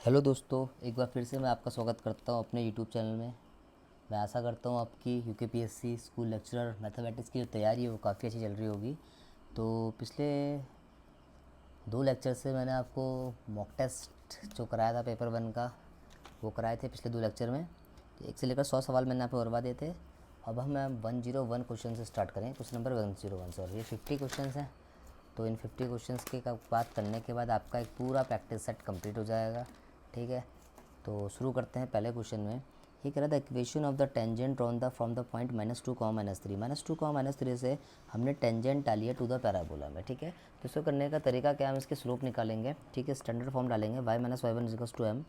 Hello दोस्तों, एक बार फिर से मैं आपका स्वागत करता हूं अपने यूट्यूब चैनल में। मैं आशा करता हूं आपकी यूकेपीएससी स्कूल लेक्चरर मैथमेटिक्स की जो तैयारी है वो काफ़ी अच्छी चल रही होगी। तो पिछले 2 लेक्चर से मैंने आपको मॉक टेस्ट जो कराया था पेपर 1 का वो कराए थे पिछले 2 लेक्चर में। तो 1 से लेकर 100 सवाल मैंने आपको करवा दिए थे। अब हम 101 क्वेश्चन से स्टार्ट करें, क्वेश्चन नंबर 101 सर। ये 50 क्वेश्चन हैं। तो इन 50 क्वेश्चंस के का बात करने के बाद आपका एक पूरा प्रैक्टिस सेट कंप्लीट हो जाएगा। ठीक है, तो शुरू करते हैं पहले क्वेश्चन में। ये कह रहा था equation of the tangent on the from the point -2, -3 से हमने टेंजेंट डाली है टू द पैराबोला में। ठीक है, तो इसको करने का तरीका क्या है, हम इसके स्लोप निकालेंगे। ठीक है, स्टैंडर्ड फॉर्म डालेंगे y-y1 =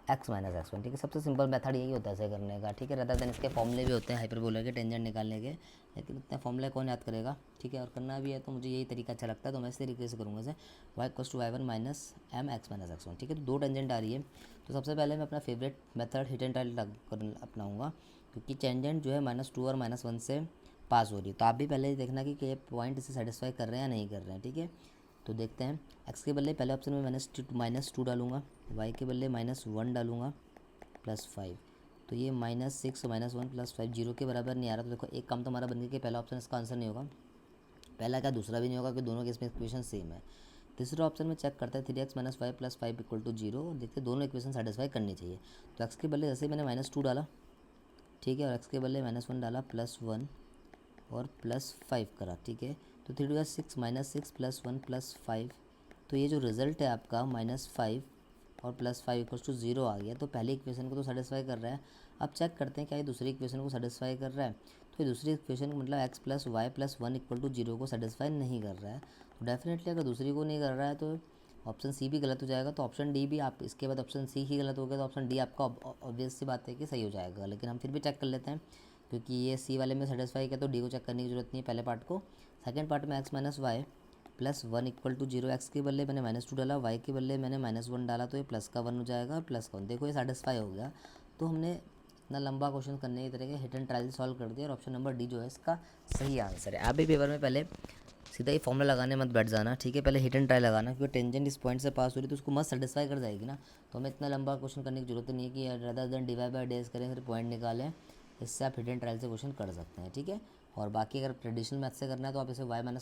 m(x-x1)। ठीक है, सबसे सिंपल मेथड यही होता है ऐसे करने का। ठीक है, रदर देन इसके फॉर्मूले भी होते हैं हाइपरबोला के टेंजेंट निकालने के, लेकिन इतने फॉर्मूले कौन याद करेगा। ठीक है, और करना भी है तो मुझे यही तरीका अच्छा लगता है, तो मैं इस तरीके से करूँगा। जैसे y=y1 - m(x-x1)। ठीक है, तो 2 टेंजेंट आ रही है। तो सबसे पहले मैं अपना favourite method hit and trial अपनाऊँगा, क्योंकि टेंजेंट जो है -2 और -1 से पास हो रही है। तो आप भी पहले देखना कि ये पॉइंट इसे सेटिस्फाई कर रहे हैं या नहीं कर रहे हैं। ठीक है, तो देखते हैं। एक्स के बदले पहले ऑप्शन में -2 डालूंगा, वाई के बदले -1 डालूंगा, +5। तो ये -6 -1 +5 जीरो के बराबर नहीं आ रहा। तो देखो एक काम तो हमारा बन गया कि पहला ऑप्शन इसका आंसर नहीं होगा, पहला क्या दूसरा भी नहीं होगा, कि दोनों के इसमें इक्वेशन सेम है। तीसरा ऑप्शन में चेक करते हैं 3x - y + 5 = 0, और देखते हैं दोनों इक्वेशन सेटिस्फाई करनी चाहिए। तो एक्स के बदले जैसे मैंने -2 डाला, ठीक है, और एक्स के बदले -1 डाला, +1 और +5 करा। ठीक है, तो 3 × 6 -6 +1 +5। तो ये जो रिज़ल्ट है आपका -5 और +5 = 0 आ गया। तो पहली इक्वेशन को तो सेटिस्फाई कर रहा है। अब चेक करते हैं क्या ये दूसरी इक्वेशन को सेटिस्फाई कर रहा है। तो ये दूसरी इक्वेशन मतलब x + y + 1 = 0 को सेटिस्फाई नहीं कर रहा है। तो डेफिनेटली अगर दूसरी को नहीं कर रहा है तो ऑप्शन सी भी गलत हो जाएगा। तो ऑप्शन डी भी, आप इसके बाद ऑप्शन सी ही गलत हो गया तो ऑप्शन डी आपका ऑब्वियस सी बात है कि सही हो जाएगा। लेकिन हम फिर भी चेक कर लेते हैं, क्योंकि ये सी वाले में सेटिस्फाई किया तो डी को चेक करने की जरूरत नहीं है पहले पार्ट को। सेकंड पार्ट में x - y + 1 = 0, एक्स के बदले मैंने -2 डाला, वाई के बदले मैंने -1 डाला, तो ये प्लस का 1 हो जाएगा और प्लस का 1। देखो ये सेटिस्फाई हो गया। तो हमने इतना लंबा क्वेश्चन करने की तरह के हिट एंड ट्रायल सॉल्व कर दिया, और ऑप्शन नंबर डी जो है इसका सही आंसर है। आप भी पेपर में पहले सीधा ही फॉर्मूला लगाने मत बैठ जाना। ठीक है, पहले हिट एंड ट्राई लगाना, क्योंकि टेंजेंट इस पॉइंट से पास हो रही तो उसको मस्त सेटिस्फाई कर जाएगी ना। तो हमें इतना लंबा क्वेश्चन करने की जरूरत नहीं है कि rather than divide by days करें फिर पॉइंट निकालें। इससे आप हिट एंड ट्रायल से क्वेश्चन कर सकते हैं। ठीक है, और बाकी अगर ट्रेडिशनल मैथ से करना है तो आप इसे y - y1 =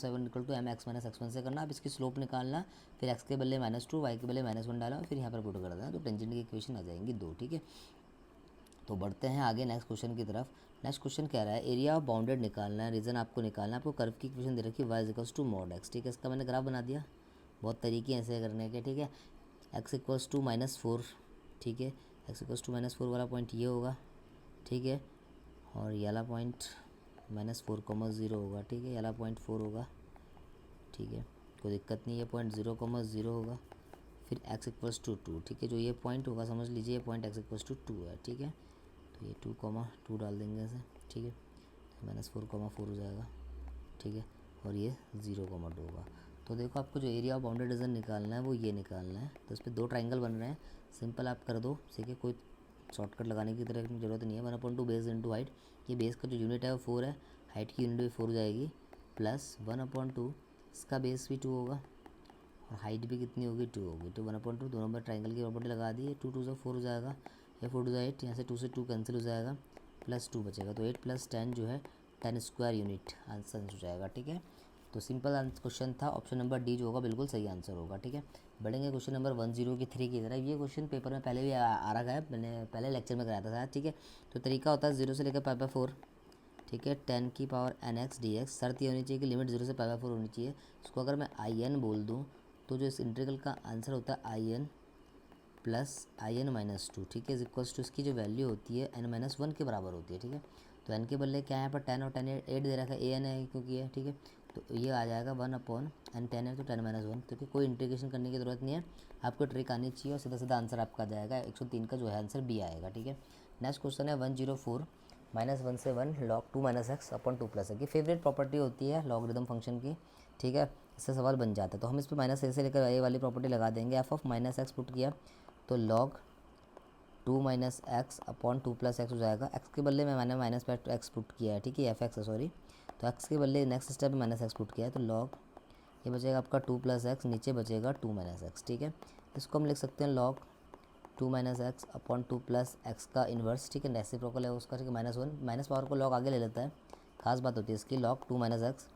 mx - x1 से करना। आप इसकी स्लोप निकालना, फिर x के बदले -2, y के बदले -1 डाला, फिर यहाँ पर पुट कर देना, तो टेंजेंट की इक्वेशन आ जाएंगी 2। ठीक है, तो बढ़ते हैं आगे नेक्स्ट क्वेश्चन की तरफ। नेक्स्ट क्वेश्चन कह रहा है एरिया ऑफ बाउंडेड निकालना है, रीजन आपको निकालना है। आपको कर्व की इक्वेशन दे रखी है y = mod x। ठीक है, इसका मैंने ग्राफ बना दिया। बहुत तरीके हैं ऐसे करने के। ठीक है, x = -4। ठीक है, x = -4 वाला पॉइंट ये होगा। ठीक है, और ये वाला पॉइंट -4,0 होगा। ठीक है, ये वाला पॉइंट 4 होगा। ठीक है, कोई दिक्कत नहीं है, पॉइंट 0,0 होगा। फिर x = 2। ठीक है, जो ये पॉइंट होगा समझ लीजिए ये पॉइंट x = 2 है। ठीक है, तो ये 2,2 डाल देंगे ऐसे। ठीक है, तो -4,4 हो जाएगा। ठीक है, और ये 0,2 होगा। तो देखो आपको जो एरिया ऑफ बाउंडेड रीजन निकालना है वो ये निकालना है। तो इस पर 2 ट्राइंगल बन रहे हैं, सिंपल आप कर दो। ठीक है, कोई शॉर्टकट लगाने की तरह ज़रूरत नहीं है। 1/2 बेस इंटू हाइट, ये बेस का जो यूनिट है वो 4 है, हाइट की यूनिट भी 4 हो जाएगी, प्लस 1/2 इसका बेस भी 2 होगा, और हाइट भी कितनी होगी 2 होगी। तो 1/2 दोनों में ट्राइंगल की प्रॉपर्टी लगा दी है। 2 2 से 4 हो जाएगा, या 4 2 8, यहाँ से 2 से 2 कैंसिल हो जाएगा, प्लस 2 बचेगा। तो 8 + 10 जो है 10 स्क्वायर यूनिट आंसर हो जाएगा। ठीक है, तो सिंपल क्वेश्चन था, ऑप्शन नंबर डी जो होगा बिल्कुल सही आंसर होगा। ठीक है, बढ़ेंगे क्वेश्चन नंबर 103 की तरह। ये क्वेश्चन पेपर में पहले भी आ रखा है, मैंने पहले लेक्चर में कराया था शायद। ठीक है, तो तरीका होता है 0 से लेकर π/4। ठीक है, 10⁻n(x) dx। शर्त ये होनी चाहिए कि लिमिट 0 से π/4 होनी चाहिए। इसको अगर मैं in बोल दूँ तो जो इस इंटीग्रल का आंसर होता है in + in-2। ठीक है, इक्वल्स टू इसकी जो वैल्यू होती है n-1 के बराबर होती है। ठीक है, तो n के बदले क्या है यहाँ पर 10 और 10 8 दे रखा है, an है क्योंकि है। ठीक है, तो ये आ जाएगा 1/n, 10 है तो 10-1। क्योंकि कोई इंटीग्रेशन करने की ज़रूरत नहीं है, आपको ट्रिक आनी चाहिए और सीधा सीधा आंसर आपका आ जाएगा। 103 का जो है आंसर बी आएगा। ठीक है, नेक्स्ट क्वेश्चन है 104 -1 से 1 log 2 - x/2 + x की फेवरेट प्रॉपर्टी होती है लॉगरिदम फंक्शन की। ठीक है, इससे सवाल बन जाता है। तो हम इस पर -a से लेकर a वाली प्रॉपर्टी लगा देंगे। f(-x) पुट किया तो log 2 - x/2 + x हो जाएगा। x के बदले में मैंने -x पुट किया है। ठीक है, f(x) है सॉरी, तो x के बदले नेक्स्ट स्टेप में -x पुट किया है, तो log ये बचेगा आपका 2 + x, नीचे बचेगा 2 - x। ठीक है, इसको हम लिख सकते हैं log two minus x upon two plus x का इन्वर्स, ठीक है, रेसिप्रोकल है उसका, ठीक है, -1 माइनस पावर को लॉग आगे ले लेता है, खास बात होती है इसकी, log to minus x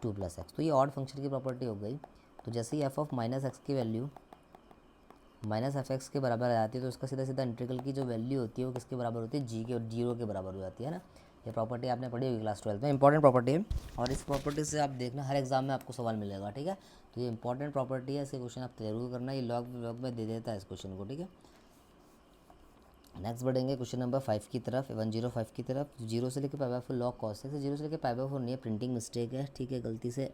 to plus x. तो ये ऑड फंक्शन की प्रॉपर्टी हो गई। तो जैसे ही एफ ऑफ माइनस एक्स की वैल्यू माइनस एफ एक्स के बराबर आ जाती है तो उसका सीधा सीधा इंटीग्रल की जो वैल्यू होती है वो किसके बराबर होती है, जी के, और जीरो के बराबर हो जाती है ना। ये प्रॉपर्टी आपने पढ़ी होगी क्लास 12 में, इंपॉर्टेंट प्रॉपर्टी है, और इस प्रॉपर्टी से आप देखना हर एग्जाम में आपको सवाल मिलेगा, ठीक है। तो ये इंपॉर्टेंट प्रॉपर्टी है, इसके क्वेश्चन आप जरूर करना, ये लॉग में दे देता है इस क्वेश्चन को, ठीक है। नेक्स्ट बढ़ेंगे क्वेश्चन नंबर 5 की तरफ, 105 की तरफ। जीरो से लेकर पाई/4 लॉग कॉस एक्स, जीरो से लेकर पाई/4 नहीं है, प्रिंटिंग मिस्टेक है, ठीक है, गलती से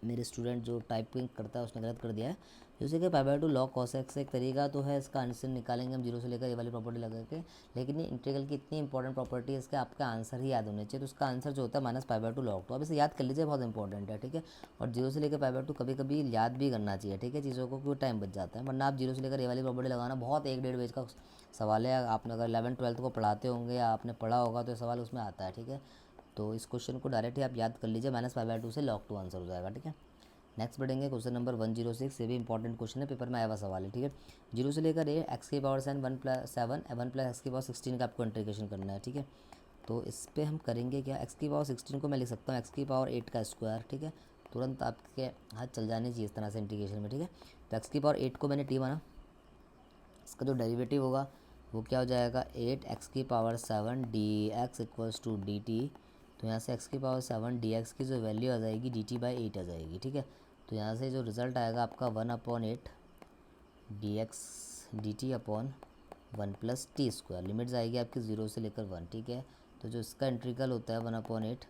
मेरे स्टूडेंट जो टाइपिंग करता है उसने गलत कर दिया है। जैसे कि पाई/2 लॉग कॉस एक्स एक तरीका तो है, इसका आंसर निकालेंगे हम जीरो से लेकर ये वाली प्रॉपर्टी लगा के, लेकिन ये इंटीग्रल की इतनी इंपॉर्टेंट प्रॉपर्टी है, इसका आपका आंसर ही याद होने चाहिए। तो उसका आंसर जो होता है -पाई/2 लॉग, तो अब इसे याद कर लीजिए, बहुत इंपॉर्टेंट है, ठीक है। और जीरो से लेकर पाई/2 कभी कभी याद भी करना चाहिए, ठीक है, चीज़ों को, कोई टाइम बच जाता है, वरना आप जीरो से लेकर ये वाली प्रॉपर्टी लगाना बहुत 1-1.5 पेज का सवाल है। आपने अगर 11th-12th को पढ़ाते होंगे या आपने पढ़ा होगा तो सवाल उसमें आता है, ठीक है। तो इस क्वेश्चन को डायरेक्ट ही आप याद कर लीजिए, -पाई/2 से log 2 आंसर हो जाएगा, ठीक है। नेक्स्ट बढ़ेंगे क्वेश्चन नंबर 106, ये भी इंपॉर्टेंट क्वेश्चन है, पेपर में आया हुआ सवाल है, ठीक है। जीरो से लेकर ए एक्स की पावर 7 1 प्लस एक्स की पावर 16 का आपको इंटीग्रेशन करना है, ठीक है। तो इस पर हम करेंगे क्या, एक्स की पावर 16 को मैं लिख सकता हूँ एक्स की पावर 8 का स्क्वायर, ठीक है, तुरंत आपके हाथ चल जाने चाहिए इस तरह से इंटीग्रेशन में, ठीक है। तो एक्स की पावर 8 को मैंने टी माना, इसका जो डेरिवेटिव होगा वो क्या हो जाएगा, 8 एक्स की power 7 d x equals to d t. तो यहाँ से एक्स की पावर 7 डी एक्स की जो वैल्यू आ जाएगी डी टी बाई 8 आ जाएगी, ठीक है। तो यहाँ से जो रिज़ल्ट आएगा आपका 1/8 D x D T upon 1 plus T square, limits आएगी आपकी 0 से लेकर 1, ठीक है। तो जो इसका इंटीग्रल होता है 1/8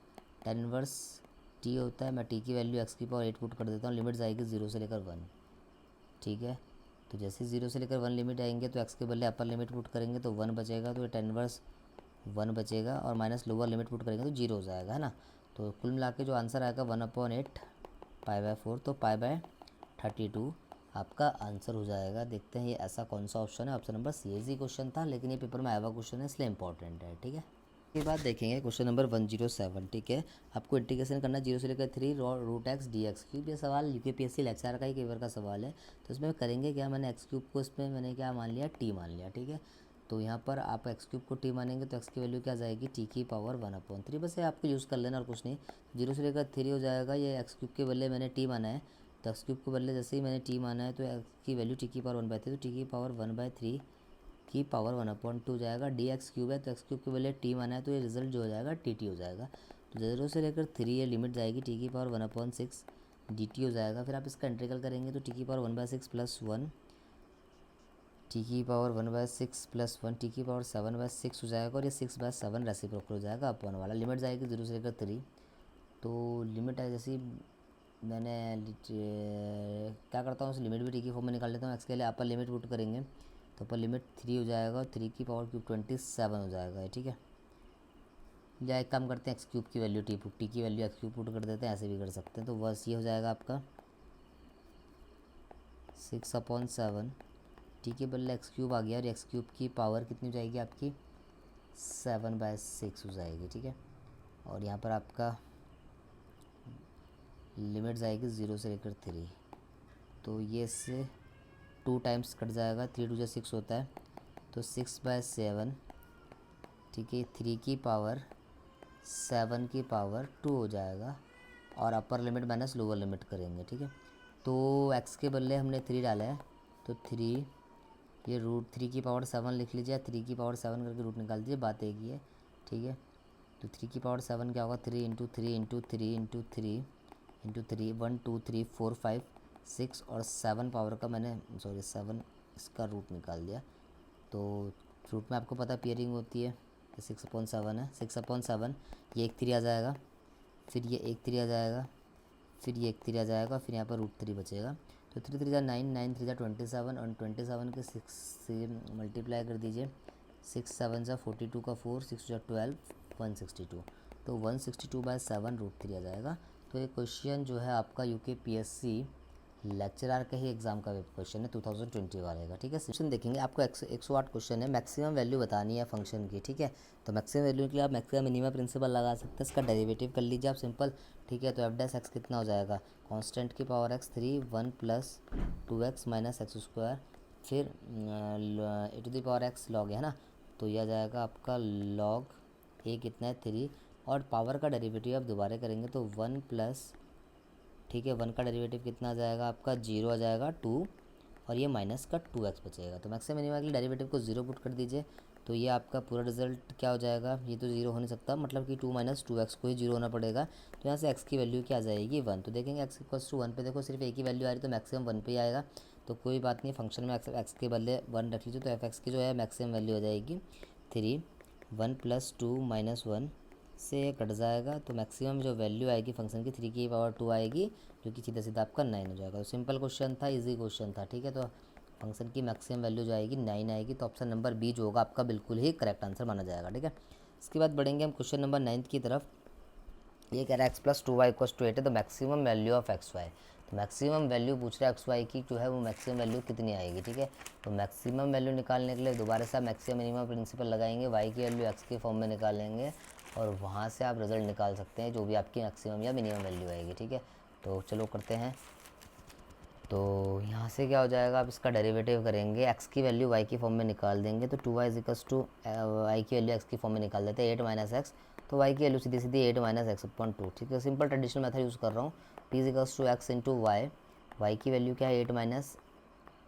tan इनवर्स टी होता है, मैं टी की वैल्यू एक्स की पावर 8 पुट कर देता हूँ, लिमिट्स आएगी 0 से लेकर 1, ठीक है। तो जैसे 0 से लेकर 1 लिमिट आएंगे तो एक्स के बदले अपर लिमिट पुट करेंगे तो 1 बचेगा, तो ये tan इनवर्स 1 बचेगा, और माइनस लोअर लिमिट पुट करेंगे तो 0 हो जाएगा, है ना। तो कुल मिला के जो आंसर आएगा 1/8 पाई/4, तो पाई/32 आपका आंसर हो जाएगा। देखते हैं ये ऐसा कौन सा ऑप्शन है, option number C. Easy question था लेकिन ये पेपर में आया हुआ क्वेश्चन है इसलिए इंपॉर्टेंट है, ठीक है। के बाद देखेंगे क्वेश्चन नंबर 107, ठीक है। आपको इंटीग्रेशन करना 0 से लेकर 3 root x d x cube. ये सवाल यूकेपीएससी लेक्चर का ही कई बार का सवाल है। तो इसमें करेंगे क्या, मैंने एक्स क्यूब को इसमें मैंने क्या मान लिया, टी मान लिया, ठीक है। तो यहाँ पर आप एक्स क्यूब को टी मानेंगे तो एक्स की वैल्यू क्या जाएगी, टी की पावर 1/3, बस ये आपको यूज़ कर लेना और कुछ नहीं। 0 से लेकर 3 हो जाएगा, ये एक्स क्यूब के बदले मैंने टी माना है, तो एक्स क्यूब के बदले जैसे ही मैंने टी माना है तो एक्स की वैल्यू टी की पावर 1/3, तो टी की पावर 1/3 की पावर 1/2 जाएगा। डी एक्स क्यूब है तो एक्स क्यूब के बदले टी माना है तो ये रिजल्ट जो हो जाएगा टी टी हो जाएगा। तो 0 से लेकर 3 ये लिमिट जाएगी टी की पावर 1/6 डी टी हो जाएगा। फिर आप इसका इंटीग्रल करेंगे तो टी की पावर 1/6 प्लस 1, टी की पावर 1/6 प्लस 1, टी की पावर 7/6 हो जाएगा, और ये 6/7 रेसिप्रोकल हो जाएगा अपॉन वाला। लिमिट जाएगी 0 से लेकर 3, तो लिमिट है जैसी मैंने क्या करता हूँ उस लिमिट भी टी की फॉर्म में निकाल लेता हूँ। एक्स के लिए अपर लिमिट पुट करेंगे तो अपर लिमिट 3 हो जाएगा, और 3 की पावर क्यूब 27 हो जाएगा, ठीक है। या एक काम करते हैं, एक्स क्यूब की वैल्यू टी की वैल्यू एक्स क्यूब पुट कर देते हैं, ऐसे भी कर सकते हैं। तो बस ये हो जाएगा आपका 6/7, टी के बदले एक्स क्यूब आ गया, और एक्स क्यूब की पावर कितनी हो जाएगी आपकी 7/6 हो जाएगी, ठीक है। और यहाँ पर आपका लिमिट जाएगी 0 से लेकर 3, तो ये इससे 2 टाइम्स कट जाएगा, 3 2 6 होता है, तो 6/7, ठीक है। 3 की पावर 7 की पावर 2 हो जाएगा, और upper limit minus lower limit करेंगे, ठीक है। तो एक्स के बदले हमने 3 डाला है, तो 3 ये रूट 3 की पावर 7 लिख लीजिए, 3 की पावर 7 करके रूट निकाल दीजिए, बात एक ही है, ठीक है। तो 3 की पावर 7 क्या होगा, 3 इंटू 3 इंटू 3 इंटू 3 इंटू 3, 1 2 3 4 5 6, और 7 पावर का मैंने 7 इसका रूट निकाल दिया। तो रूट में आपको पता पेयरिंग होती है, 6/7 है, 6/7 ये 1 3 आ जाएगा, फिर ये 1 3 आ जाएगा, फिर ये 1 3 आ जाएगा, फिर यहाँ पर रूट 3 बचेगा। तो 3 3 9, 9 3 27, और 27 के 6 से मल्टीप्लाई कर दीजिए, 6 7 42 का 4, 6 12 162, तो 162/7 रूट 3 आ जाएगा। तो ये क्वेश्चन जो है आपका यूकेपीएससी लेक्चरर का ही एग्जाम का क्वेश्चन है 2020 वाले का, ठीक है। क्वेश्चन देखेंगे, आपको 108 क्वेश्चन है, मैक्सिमम वैल्यू बतानी है फंक्शन की, ठीक है। तो मैक्सिमम वैल्यू के लिए आप मैक्सिमम मिनिमम प्रिंसिपल लगा सकते हैं, इसका डेरिवेटिव कर लीजिए आप सिंपल, ठीक है। तो f' कितना हो जाएगा, कांस्टेंट की power x 3 1 plus 2x minus x square फिर A to the power x log है ना, तो यह आ जाएगा आपका लॉग ए कितना है 3, और पावर का डेरिवेटिव आप दोबारा करेंगे तो 1 प्लस, ठीक है 1 का डेरिवेटिव कितना आ जाएगा आपका 0 आ जाएगा 2, और ये माइनस का 2x बचेगा। तो मैक्सिमम मिनिमम के लिए डेरिवेटिव को 0 पुट कर दीजिए, तो ये आपका पूरा रिजल्ट क्या हो जाएगा, ये तो 0 हो नहीं सकता, मतलब कि 2 माइनस 2x को ही 0 होना पड़ेगा। तो यहाँ से x की वैल्यू क्या आ जाएगी 1। तो देखेंगे x इक्वल्स टू 1 पे देखो सिर्फ एक ही वैल्यू आ रही है, तो मैक्सिमम 1 पे ही आएगा। तो कोई बात नहीं, फंक्शन में x के बदले 1 रख लीजिए, तो f की जो है मैक्सिमम वैल्यू हो जाएगी 3। 1 प्लस 2 माइनस 1 से कट जाएगा, तो मैक्सिमम जो वैल्यू आएगी फंक्शन की 3 की पावर 2 आएगी, जो कि सीधा सीधा आपका 9 हो जाएगा। तो सिंपल क्वेश्चन था, इजी क्वेश्चन था, ठीक है। तो फंक्शन की मैक्सिमम वैल्यू जो आएगी 9 आएगी, तो ऑप्शन नंबर बी जो होगा आपका बिल्कुल ही करेक्ट आंसर माना जाएगा, ठीक है। इसके बाद बढ़ेंगे हम क्वेश्चन नंबर 9 की तरफ। ये कह रहा है x plus 2y equals to 8 है, तो maximum value of x y, तो मैक्सिमम वैल्यू पूछ रहा है एक्स वाई की जो है वो मैक्सिमम वैल्यू कितनी आएगी, ठीक है। तो मैक्सिमम वैल्यू निकालने के लिए दोबारा से आप मैक्सिमम मिनिमम प्रिंसिपल लगाएंगे, वाई की वैल्यू एक्स के फॉर्म में निकालेंगे, और वहाँ से आप रिजल्ट निकाल सकते हैं जो भी आपकी मैक्सिमम या मिनिमम वैल्यू आएगी, ठीक है। तो चलो करते हैं। तो यहाँ से क्या हो जाएगा, आप इसका डेरिवेटिव करेंगे, x की वैल्यू y की फॉर्म में निकाल देंगे, तो 2y is equals to y की वैल्यू x की फॉर्म में निकाल देते हैं 8 माइनस एक्स, तो y की वैल्यू सीधी सीधी 8 माइनस एक्स अपॉन 2, ठीक है। सिंपल ट्रेडिशनल मेथड यूज़ कर रहा हूँ, t is equals to x into y, y की वैल्यू क्या है 8 माइनस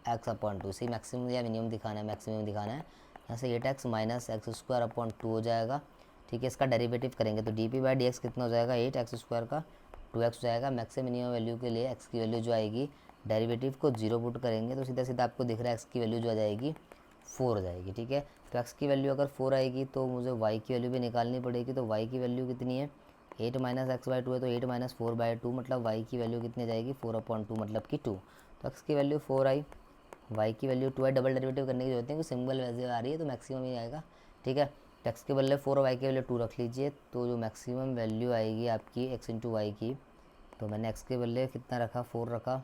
एक्स अपॉन 2, इसी मैक्सिमम या मिनिमम दिखाना है, मैक्सिमम दिखाना है। यहाँ से 8x minus x square upon 2 हो जाएगा, ठीक है। इसका डेरिवेटिव करेंगे तो D P by D x कितना हो जाएगा 8x स्क्वायर का 2x हो जाएगा। मैक्सिमम मिनिमम वैल्यू के लिए x की वैल्यू जो आएगी, डेरिवेटिव को 0 पुट करेंगे तो सीधा सीधा आपको दिख रहा है x की वैल्यू जो आ जाएगी 4 हो जाएगी, ठीक है। तो x की वैल्यू अगर 4 आएगी तो मुझे y की वैल्यू भी निकालनी पड़ेगी, तो y की वैल्यू कितनी है 8 माइनस एक्स बाई 2 है, तो 8 माइनस 4 बाई 2 मतलब y की वैल्यू कितनी जाएगी 4 अपॉन 2 मतलब कि 2। तो x की वैल्यू 4 आई, y की वैल्यू 2 है, डबल डेरिवेटिव करने की जरूरत नहीं, सिंगल वैल्यू आ रही है तो मैक्सिमम ही आएगा, ठीक है। तो x के बदले 4 और y के बदले 2 रख लीजिए, तो जो मैक्सिमम वैल्यू आएगी आपकी x इंटू वाई की, तो मैंने x के बदले कितना रखा 4 रखा,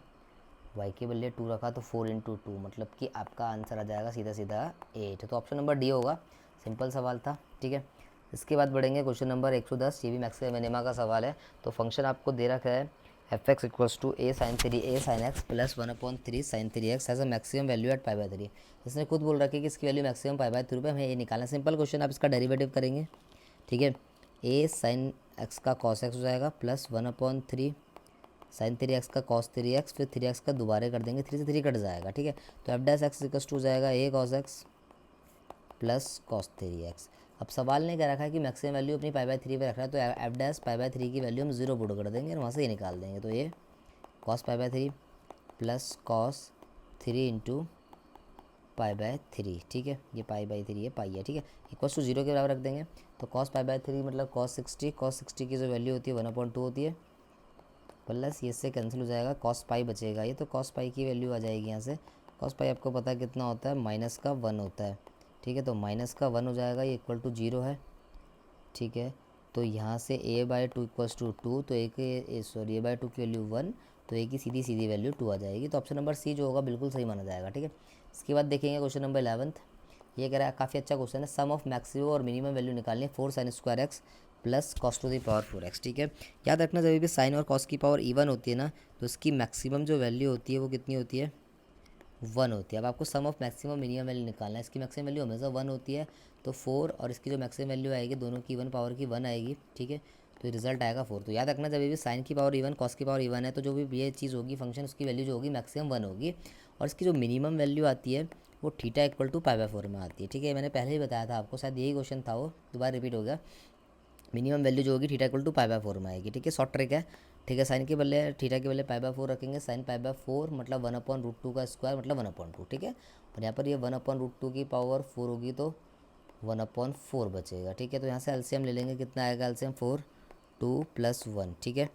y के बदले 2 रखा, तो 4 इंटू 2 मतलब कि आपका आंसर आ जाएगा सीधा सीधा 8। तो ऑप्शन नंबर डी होगा, सिंपल सवाल था, ठीक है। इसके बाद बढ़ेंगे क्वेश्चन नंबर 110, ये भी मैक्सिमम मिनिमा का सवाल है। तो फंक्शन आपको दे रखा है f x equals to A sine 3a sine x plus 1/3 sine 3x has a maximum value at π/3। इसने खुद बोल रखा है कि इसकी वैल्यू मैक्सिमम π/3 पे हमें ये निकालना है। सिंपल क्वेश्चन, आप इसका डेरिवेटिव करेंगे, ठीक है। ए साइन एक्स का कॉस एक्स हो जाएगा प्लस 1/3 साइन 3x का कॉस 3x, फिर 3x का दोबारा कर देंगे, 3 से 3 कट जाएगा, ठीक है। तो f dash x equals to हो जाएगा A cos x plus cos 3x। अब सवाल ने क्या रखा है कि मैक्सिमम वैल्यू अपनी π/3 पे रख रहा है, तो एफ डैश π/3 की वैल्यू हम 0 पुट कर देंगे और वहाँ से ये निकाल देंगे, तो ये कॉस π/3 प्लस कॉस 3 इंटू π/3, ठीक है। ये π/3 है, पाई है, ठीक है, इक्वल्स टू 0 के बराबर रख देंगे। तो कॉस π/3 मतलब कॉस 60 की जो वैल्यू होती है 1/2 होती है, प्लस ये से कैंसिल हो जाएगा, कॉस पाई बचेगा, ये तो कॉस पाई की वैल्यू आ जाएगी यहाँ से। कॉस पाई आपको पता है कितना होता है, माइनस का 1 होता है, ठीक है। तो माइनस का 1 हो जाएगा, ये इक्वल टू 0 है, ठीक है। तो यहाँ से a/2 इक्वल्स टू 2, तो a/2 की वैल्यू 1, तो a की सीधी सीधी वैल्यू 2 आ जाएगी। तो ऑप्शन नंबर सी जो होगा बिल्कुल सही माना जाएगा, ठीक है। इसके बाद देखेंगे क्वेश्चन नंबर 11। ये कह रहा है काफ़ी अच्छा क्वेश्चन है, सम ऑफ मैक्सिमम और मिनिमम वैल्यू निकालनी है 4 sine square x plus cos to the power 4x, ठीक है। याद रखना जब भी साइन और कॉस की पावर इवन होती है ना, तो इसकी मैक्सिमम जो वैल्यू होती है वो कितनी होती है 1 होती है। अब आपको सम ऑफ मैक्सिमम मिनिमम वैल्यू निकालना है, इसकी मैक्सिमम वैल्यू हमेशा 1 होती है, तो 4 और इसकी जो मैक्सिमम वैल्यू आएगी दोनों की इवन पावर की 1 आएगी, ठीक है। तो रिजल्ट आएगा 4। तो याद रखना जब भी साइन की पावर इवन कॉस की पावर इवन है, तो जो भी ये चीज़ होगी फंक्शन, उसकी वैल्यू जो होगी मैक्सिमम 1 होगी, और इसकी जो मिनिमम वैल्यू आती है वो थीटा इक्वल टू π/4 में आती है, ठीक है। मैंने पहले ही बताया था आपको, शायद यही क्वेश्चन था, वो दोबारा रिपीट हो गया। मिनिमम वैल्यू जो होगी थीटा इक्वल टू π/4 में आएगी, ठीक है। शॉर्ट ट्रिक है, ठीक है। साइन के बदले थीटा के बदले π/4 रखेंगे, साइन π/4 मतलब 1/√2 का स्क्वायर मतलब 1/2, ठीक है। और यहाँ पर ये 1/√2 की पावर 4 होगी तो 1/4 बचेगा, ठीक है। तो यहाँ से एलसीएम ले लेंगे, कितना आएगा एलसीएम 4, 2 + 1, ठीक है,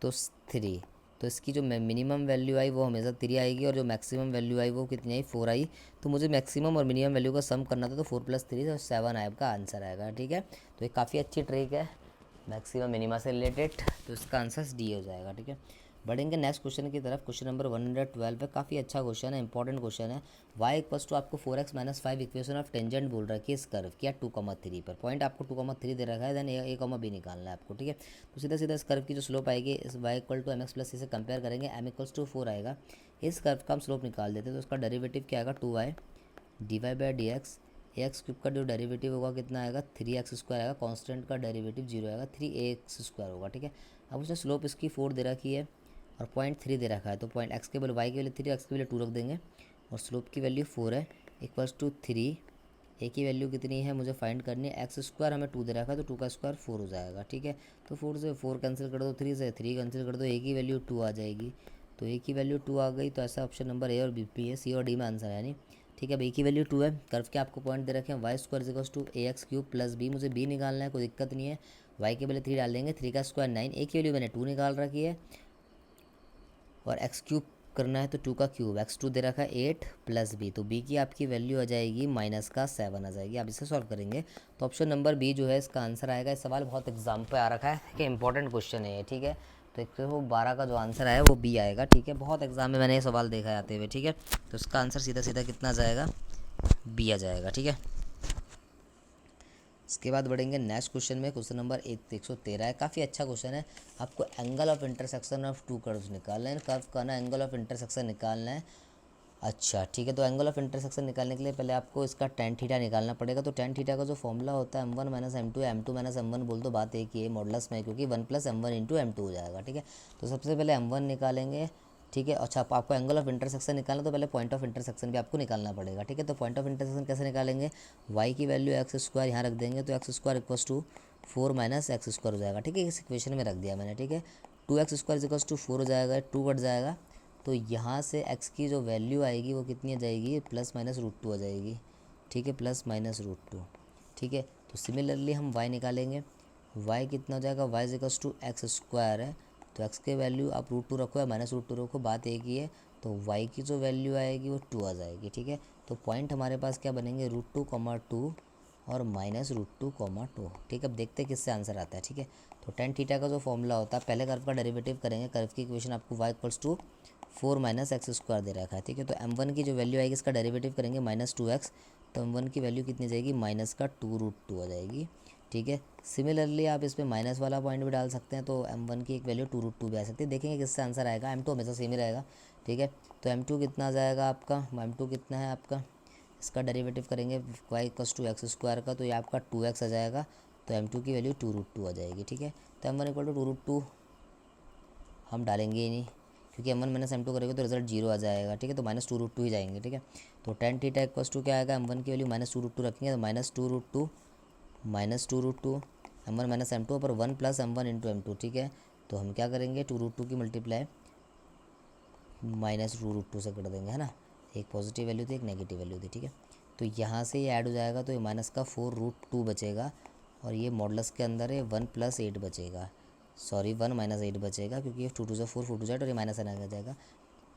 तो 3। तो इसकी जो मिनिमम वैल्यू आई वो हमेशा 3 आएगी, और जो मैक्सिमम वैल्यू आई वो कितनी आई 4 आई। तो मुझे मैक्सिमम और मिनिमम वैल्यू का सम करना था, तो 4 + 3 तो 7 आए आपका आंसर आएगा, ठीक है। तो ये काफ़ी अच्छी ट्रिक है मैक्सिमम मिनिमा से रिलेटेड, तो इसका आंसर डी हो जाएगा, ठीक है। बढ़ेंगे नेक्स्ट क्वेश्चन की तरफ। क्वेश्चन नंबर 112 है, काफ़ी अच्छा क्वेश्चन है, इंपॉर्टेंट क्वेश्चन है। y इक्वल्स टू आपको 4x minus 5 equation of tangent बोल रहा है कि इस कर्व किया 2,3 पर। पॉइंट आपको 2,3 दे रखा है, देन a,b निकालना है आपको, ठीक है। तो सीधा सीधा इस कर्व की जो स्लोप आएगी इस y equal to mx plus से कंपेयर करेंगे, m इक्वल्स टू 4 आएगा। इस कर्व का हम स्लोप निकाल देते हैं, तो उसका डेरिवेटिव क्या आएगा 2y dy by D x. A x cube का जो डेरिवेटिव होगा कितना आएगा 3x² आएगा, कांस्टेंट का डेरिवेटिव 0 आएगा, 3ax² होगा, ठीक है। अब उसने स्लोप इसकी 4 दे रखी है और 0.3 दे रखा है, तो पॉइंट x के वैल्यू y की वैल्यू 3, x की वैल्यू 2 रख देंगे और स्लोप की वैल्यू 4 है इक्वल्स टू 3। ए की वैल्यू कितनी है मुझे फाइंड करनी है, x² हमें 2 दे रखा है तो 2 का स्क्वायर 4 हो जाएगा, ठीक है। तो 4 से 4 कैंसिल कर दो, 3 से 3 कैंसिल कर दो, ए की वैल्यू 2 आ जाएगी। तो ए की वैल्यू 2 आ गई, तो ऐसा ऑप्शन नंबर ए और बी है, सी और डी में आंसर है यानी, ठीक है। अब ए की वैल्यू 2 है, कर्व के आपको पॉइंट दे रखे हैं y square equals to a x cube plus b, मुझे बी निकालना है, कोई दिक्कत नहीं है। वाई की वैल्यू 3 डाल देंगे, 3 का स्क्वायर 9, ए की वैल्यू मैंने 2 निकाल रखी है और एक्स क्यूब करना है तो 2 का क्यूब, x2 दे रखा है 8 प्लस बी, तो बी की आपकी वैल्यू आ जाएगी माइनस का 7 आ जाएगी। आप इसे सॉल्व करेंगे तो ऑप्शन नंबर बी जो है इसका आंसर आएगा। इस सवाल बहुत एग्जाम पे आ रखा है कि इंपॉर्टेंट क्वेश्चन है ये, ठीक है। तो 112 का जो आंसर आया वो बी आएगा, ठीक है। बहुत एग्जाम में मैंने ये सवाल देखा आते हुए, ठीक है। तो इसका आंसर सीधा सीधा कितना आ जाएगा, बी आ जाएगा, ठीक है। इसके बाद बढ़ेंगे नेक्स्ट क्वेश्चन में। क्वेश्चन नंबर 113 है, काफ़ी अच्छा क्वेश्चन है। आपको angle of intersection of to curves निकालना है, कर्व का ना एंगल ऑफ इंटरसेक्शन निकालना है। अच्छा ठीक है, तो एंगल ऑफ इंटरसेक्शन निकालने के लिए पहले आपको इसका tan थीटा निकालना पड़ेगा। तो tan थीटा का जो फॉर्मूला होता है m1 minus m2, m2 minus m1 बोल दो, बात एक ही है मॉडल्स में, क्योंकि 1 प्लस m1 इंटू m2 हो जाएगा, ठीक है। तो सबसे पहले m1 निकालेंगे, ठीक है। अच्छा आपको एंगल ऑफ इंटरसेक्शन निकालना तो पहले पॉइंट ऑफ इंटरसेक्शन भी आपको निकालना पड़ेगा, ठीक है। तो पॉइंट ऑफ इंटरसेक्शन कैसे निकालेंगे, y की वैल्यू x² यहाँ रख देंगे, तो x² equals to 4 minus x² हो जाएगा, ठीक है। इस इक्वेशन में रख दिया मैंने, ठीक है। 2x² इक्वल्स टू 4 हो जाएगा, 2 कट जाएगा, तो यहाँ से x की जो वैल्यू आएगी वो कितनी आ जाएगी, प्लस माइनस √2 आ जाएगी, ठीक है, प्लस माइनस √2, ठीक है। तो सिमिलरली हम y निकालेंगे, y कितना हो जाएगा, y इक्वल्स टू x² है, तो x के वैल्यू आप √2 रखो या माइनस √2 रखो, बात एक ही है। तो y की जो वैल्यू आएगी वो 2 आ जाएगी, ठीक है। तो पॉइंट हमारे पास क्या बनेंगे, √2, 2 और माइनस √2, 2, ठीक है। अब देखते हैं किससे आंसर आता है, ठीक है। तो tan थीटा का जो फॉर्मूला होता है, पहले कर्व का डेरिवेटिव करेंगे, कर्व की इक्वेशन आपको y equals to 4 minus x² दे रखा है, ठीक है। तो m1 की जो वैल्यू आएगी इसका डेरिवेटिव करेंगे माइनस 2x, तो m1 की वैल्यू कितनी जाएगी, माइनस का 2√2 आ जाएगी, ठीक है। सिमिलरली आप इस पर माइनस वाला पॉइंट भी डाल सकते हैं, तो m1 की एक वैल्यू 2√2 भी आ सकती है। देखेंगे किससे आंसर आएगा, m2 हमेशा सेम ही रहेगा, ठीक है। तो m2 कितना आ जाएगा आपका, m2 कितना है आपका, इसका डेरिवेटिव करेंगे y इक्वल्स टू x² का, तो ये आपका 2x आ जाएगा, तो m2 की वैल्यू 2√2 आ जाएगी, ठीक है। तो m1 इक्वल टू 2√2 हम डालेंगे ही नहीं, क्योंकि m1 माइनस m2 करेंगे तो रिजल्ट 0 आ जाएगा, ठीक है। तो माइनस 2√2 ही जाएंगे, ठीक है। तो tan थीटा इक्वल्स टू क्या आएगा, m1 की वैल्यू माइनस 2√2 रखेंगे, तो minus 2√2 minus 2√2, m1 minus m2 पर 1 प्लस m1 इंटू m2, ठीक है। तो हम क्या करेंगे, 2√2 की मल्टीप्लाई माइनस 2√2 से कर देंगे, है ना। एक पॉजिटिव वैल्यू थी एक नेगेटिव वैल्यू थी, ठीक है। तो यहाँ से ये ऐड हो जाएगा, तो ये माइनस का 4√2 बचेगा, और ये मॉडल्स के अंदर है 1 प्लस 8 बचेगा, सॉरी 1 माइनस 8 बचेगा, क्योंकि ये 2 2 से 4 4 2 जाए और ये माइनस आ जाएगा।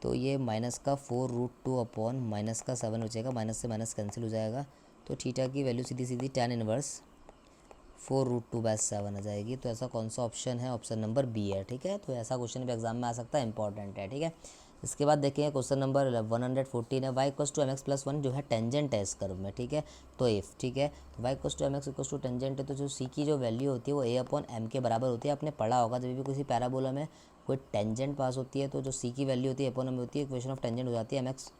तो ये माइनस का 4√2 अपॉन माइनस का 7 बचेगा, माइनस से माइनस कैंसिल हो जाएगा। तो थीटा की वैल्यू सीधी सीधी tan इनवर्स 4√2/7 आ जाएगी। तो ऐसा कौन सा ऑप्शन है, ऑप्शन नंबर बी है, ठीक है। तो ऐसा क्वेश्चन भी एग्जाम में आ सकता है, इंपॉर्टेंट है, ठीक है। इसके बाद देखेंगे क्वेश्चन नंबर 114 है, y इक्वल्स टू mx+1 जो है टेंजेंट है इस कर्व में, ठीक है। तो इफ़, ठीक है, तो y equals to mx equals to tangent है, तो जो c की जो वैल्यू होती है वो a/m के बराबर होती है। आपने पढ़ा होगा जब भी किसी पैराबोला में कोई टेंजेंट पास होती है, तो जो c की वैल्यू होती है a/m होती है, इक्वेशन ऑफ टेंजेंट हो जाती है mx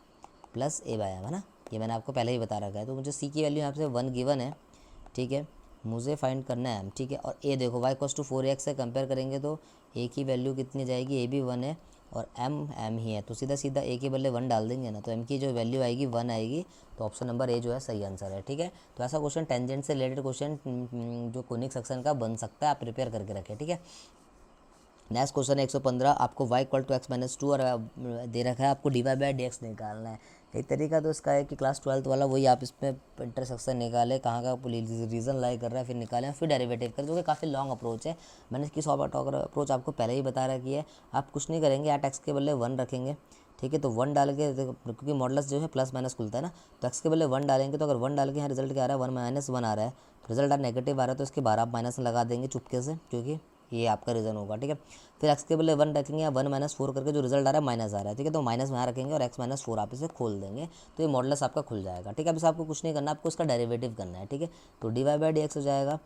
प्लस a/m, है ना। ये मैंने आपको पहले ही बता रखा है। तो मुझे c की वैल्यू यहाँ से 1 गिवन है, ठीक है, मुझे फाइंड करना है m, ठीक है। और a देखो y इक्वल्स टू 4x से कंपेयर करेंगे तो a की वैल्यू कितनी जाएगी, a भी 1 है और m ही है, तो सीधा सीधा a के बदले 1 डाल देंगे ना, तो m की जो वैल्यू आएगी 1 आएगी। तो ऑप्शन नंबर ए जो है सही आंसर है, ठीक है। तो ऐसा क्वेश्चन टेंजेंट से रिलेटेड क्वेश्चन जो कोनिक सेक्शन का बन सकता है, आप प्रिपेयर करके रखें, ठीक है। नेक्स्ट क्वेश्चन है 115, आपको y इक्वल टू x-2 और दे रखा है आपको dy/dx निकालना है। एक तरीका तो इसका है कि क्लास 12th वाला वही आप इसमें इंटरसेक्शन निकाले, कहाँ का रीज़न लाई कर रहा है, फिर निकालें, फिर डेरिवेटिव करें, जो कि काफ़ी लॉन्ग अप्रोच है। मैंने इसकी सॉल्व अप्रोच आपको पहले ही बता रखी है। आप कुछ नहीं करेंगे, या x के बदले 1 रखेंगे, ठीक है। तो 1 डाल के, क्योंकि मॉडल्स जो है प्लस माइनस खुलता है ना, तो x के बदले 1 डालेंगे, तो अगर 1 डाल के यहाँ रिजल्ट क्या आ रहा है, 1 - 1 आ रहा है, तो रिजल्ट नेगेटिव आ रहा है, तो इसके 12 आप माइनस लगा देंगे चुपके से, क्योंकि ये आपका रीज़न होगा, ठीक है। फिर एक्स के बदले 1 रखेंगे या 1 माइनस 4 करके जो रिजल्ट आ रहा है माइनस आ रहा है, ठीक है। तो माइनस यहाँ रखेंगे और एक्स माइनस 4 आप इसे खोल देंगे तो ये मॉडुलस आपका खुल जाएगा, ठीक है। अब इसे आपको कुछ नहीं करना, आपको इसका डेरिवेटिव करना है, ठीक है। तो dy/dx हो जाएगा,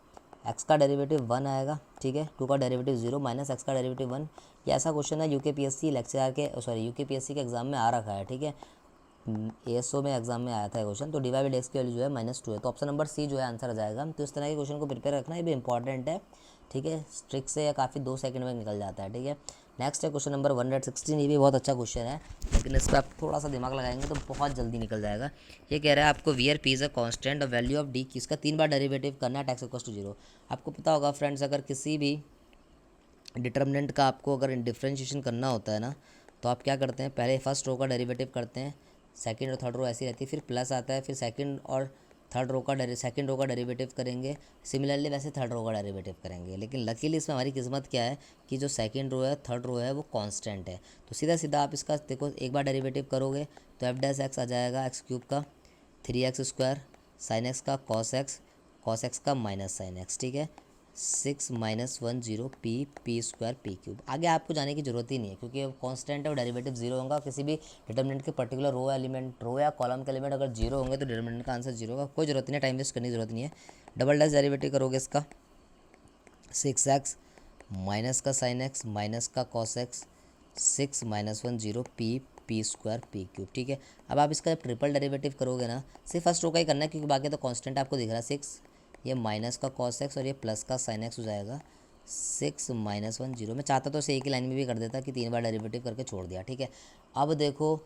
एक्स का डेरिवेटिव 1 आएगा, ठीक है। 2 का डेरिवेटिव 0 माइनस एक्स का डेरिवेटिव 1। ये ऐसा क्वेश्चन है यूकेपीएससी लेक्चर के यूकेपीएससी के एग्जाम में आ रखा है, ठीक है। ASO में एग्जाम में आया था क्वेश्चन। तो dy/dx की वैल्यू जो है -2 है, तो ऑप्शन नंबर सी जो है आंसर आ जाएगा। तो इस तरह के क्वेश्चन को प्रिपेयर रखना, ये भी इंपॉर्टेंट है, ठीक है। ट्रिक से काफ़ी 2 सेकंड में निकल जाता है, ठीक है। नेक्स्ट है क्वेश्चन नंबर 116। ये भी बहुत अच्छा क्वेश्चन है, लेकिन इस पर आप थोड़ा सा दिमाग लगाएंगे तो बहुत जल्दी निकल जाएगा। ये कह रहा है आपको wear P is a constant और वैल्यू ऑफ डी की इसका 3 बार डेरिवेटिव करना है टैक्स इक्वल्स टू 0। आपको पता होगा फ्रेंड्स, अगर किसी भी डिटर्मिनेंट का आपको अगर डिफ्रेंशिएशन करना होता है ना, तो आप क्या करते हैं, पहले फर्स्ट रो का डेरिवेटिव करते हैं, सेकंड और थर्ड रो ऐसी रहती है, फिर प्लस आता है, फिर सेकंड और थर्ड रो का सेकंड रो का डेरिवेटिव करेंगे। सिमिलरली वैसे थर्ड रो का डेरिवेटिव करेंगे, लेकिन लकीली इसमें हमारी किस्मत क्या है कि जो सेकंड रो है थर्ड रो है वो कांस्टेंट है। तो सीधा सीधा आप इसका देखो, एक बार डेरिवेटिव करोगे तो एफ डैश एक्स आ जाएगा एक्स क्यूब का 3x² साइन एक्स का कॉस एक्स का माइनस साइन एक्स, ठीक है। 6 - 1 0 पी स्क्वायर पी क्यूब। आगे आपको जाने की जरूरत ही नहीं है, क्योंकि कांस्टेंट है और डेरिवेटिव 0 होगा। किसी भी डिटर्मिनेंट के पर्टिकुलर रो या कॉलम के एलिमेंट अगर 0 होंगे तो डिटर्मिनेंट का आंसर 0 होगा। कोई जरूरत नहीं है, टाइम वेस्ट करने की जरूरत नहीं है। डबल डैश डेरिवेटिव करोगे इसका 6x माइनस का साइन एक्स माइनस का cos x 6 - 1 0 P square P cube, ठीक है। अब आप इसका ट्रिपल डेरिवेटिव करोगे ना, सिर्फ फर्स्ट रो का ही करना है, क्योंकि बाकी तो कांस्टेंट आपको दिख रहा है 6, ये माइनस का कॉस एक्स और ये प्लस का साइन एक्स हो जाएगा 6 - 1 0। मैं चाहता तो इसे एक ही लाइन में भी कर देता कि 3 बार डेरिवेटिव करके छोड़ दिया, ठीक है। अब देखो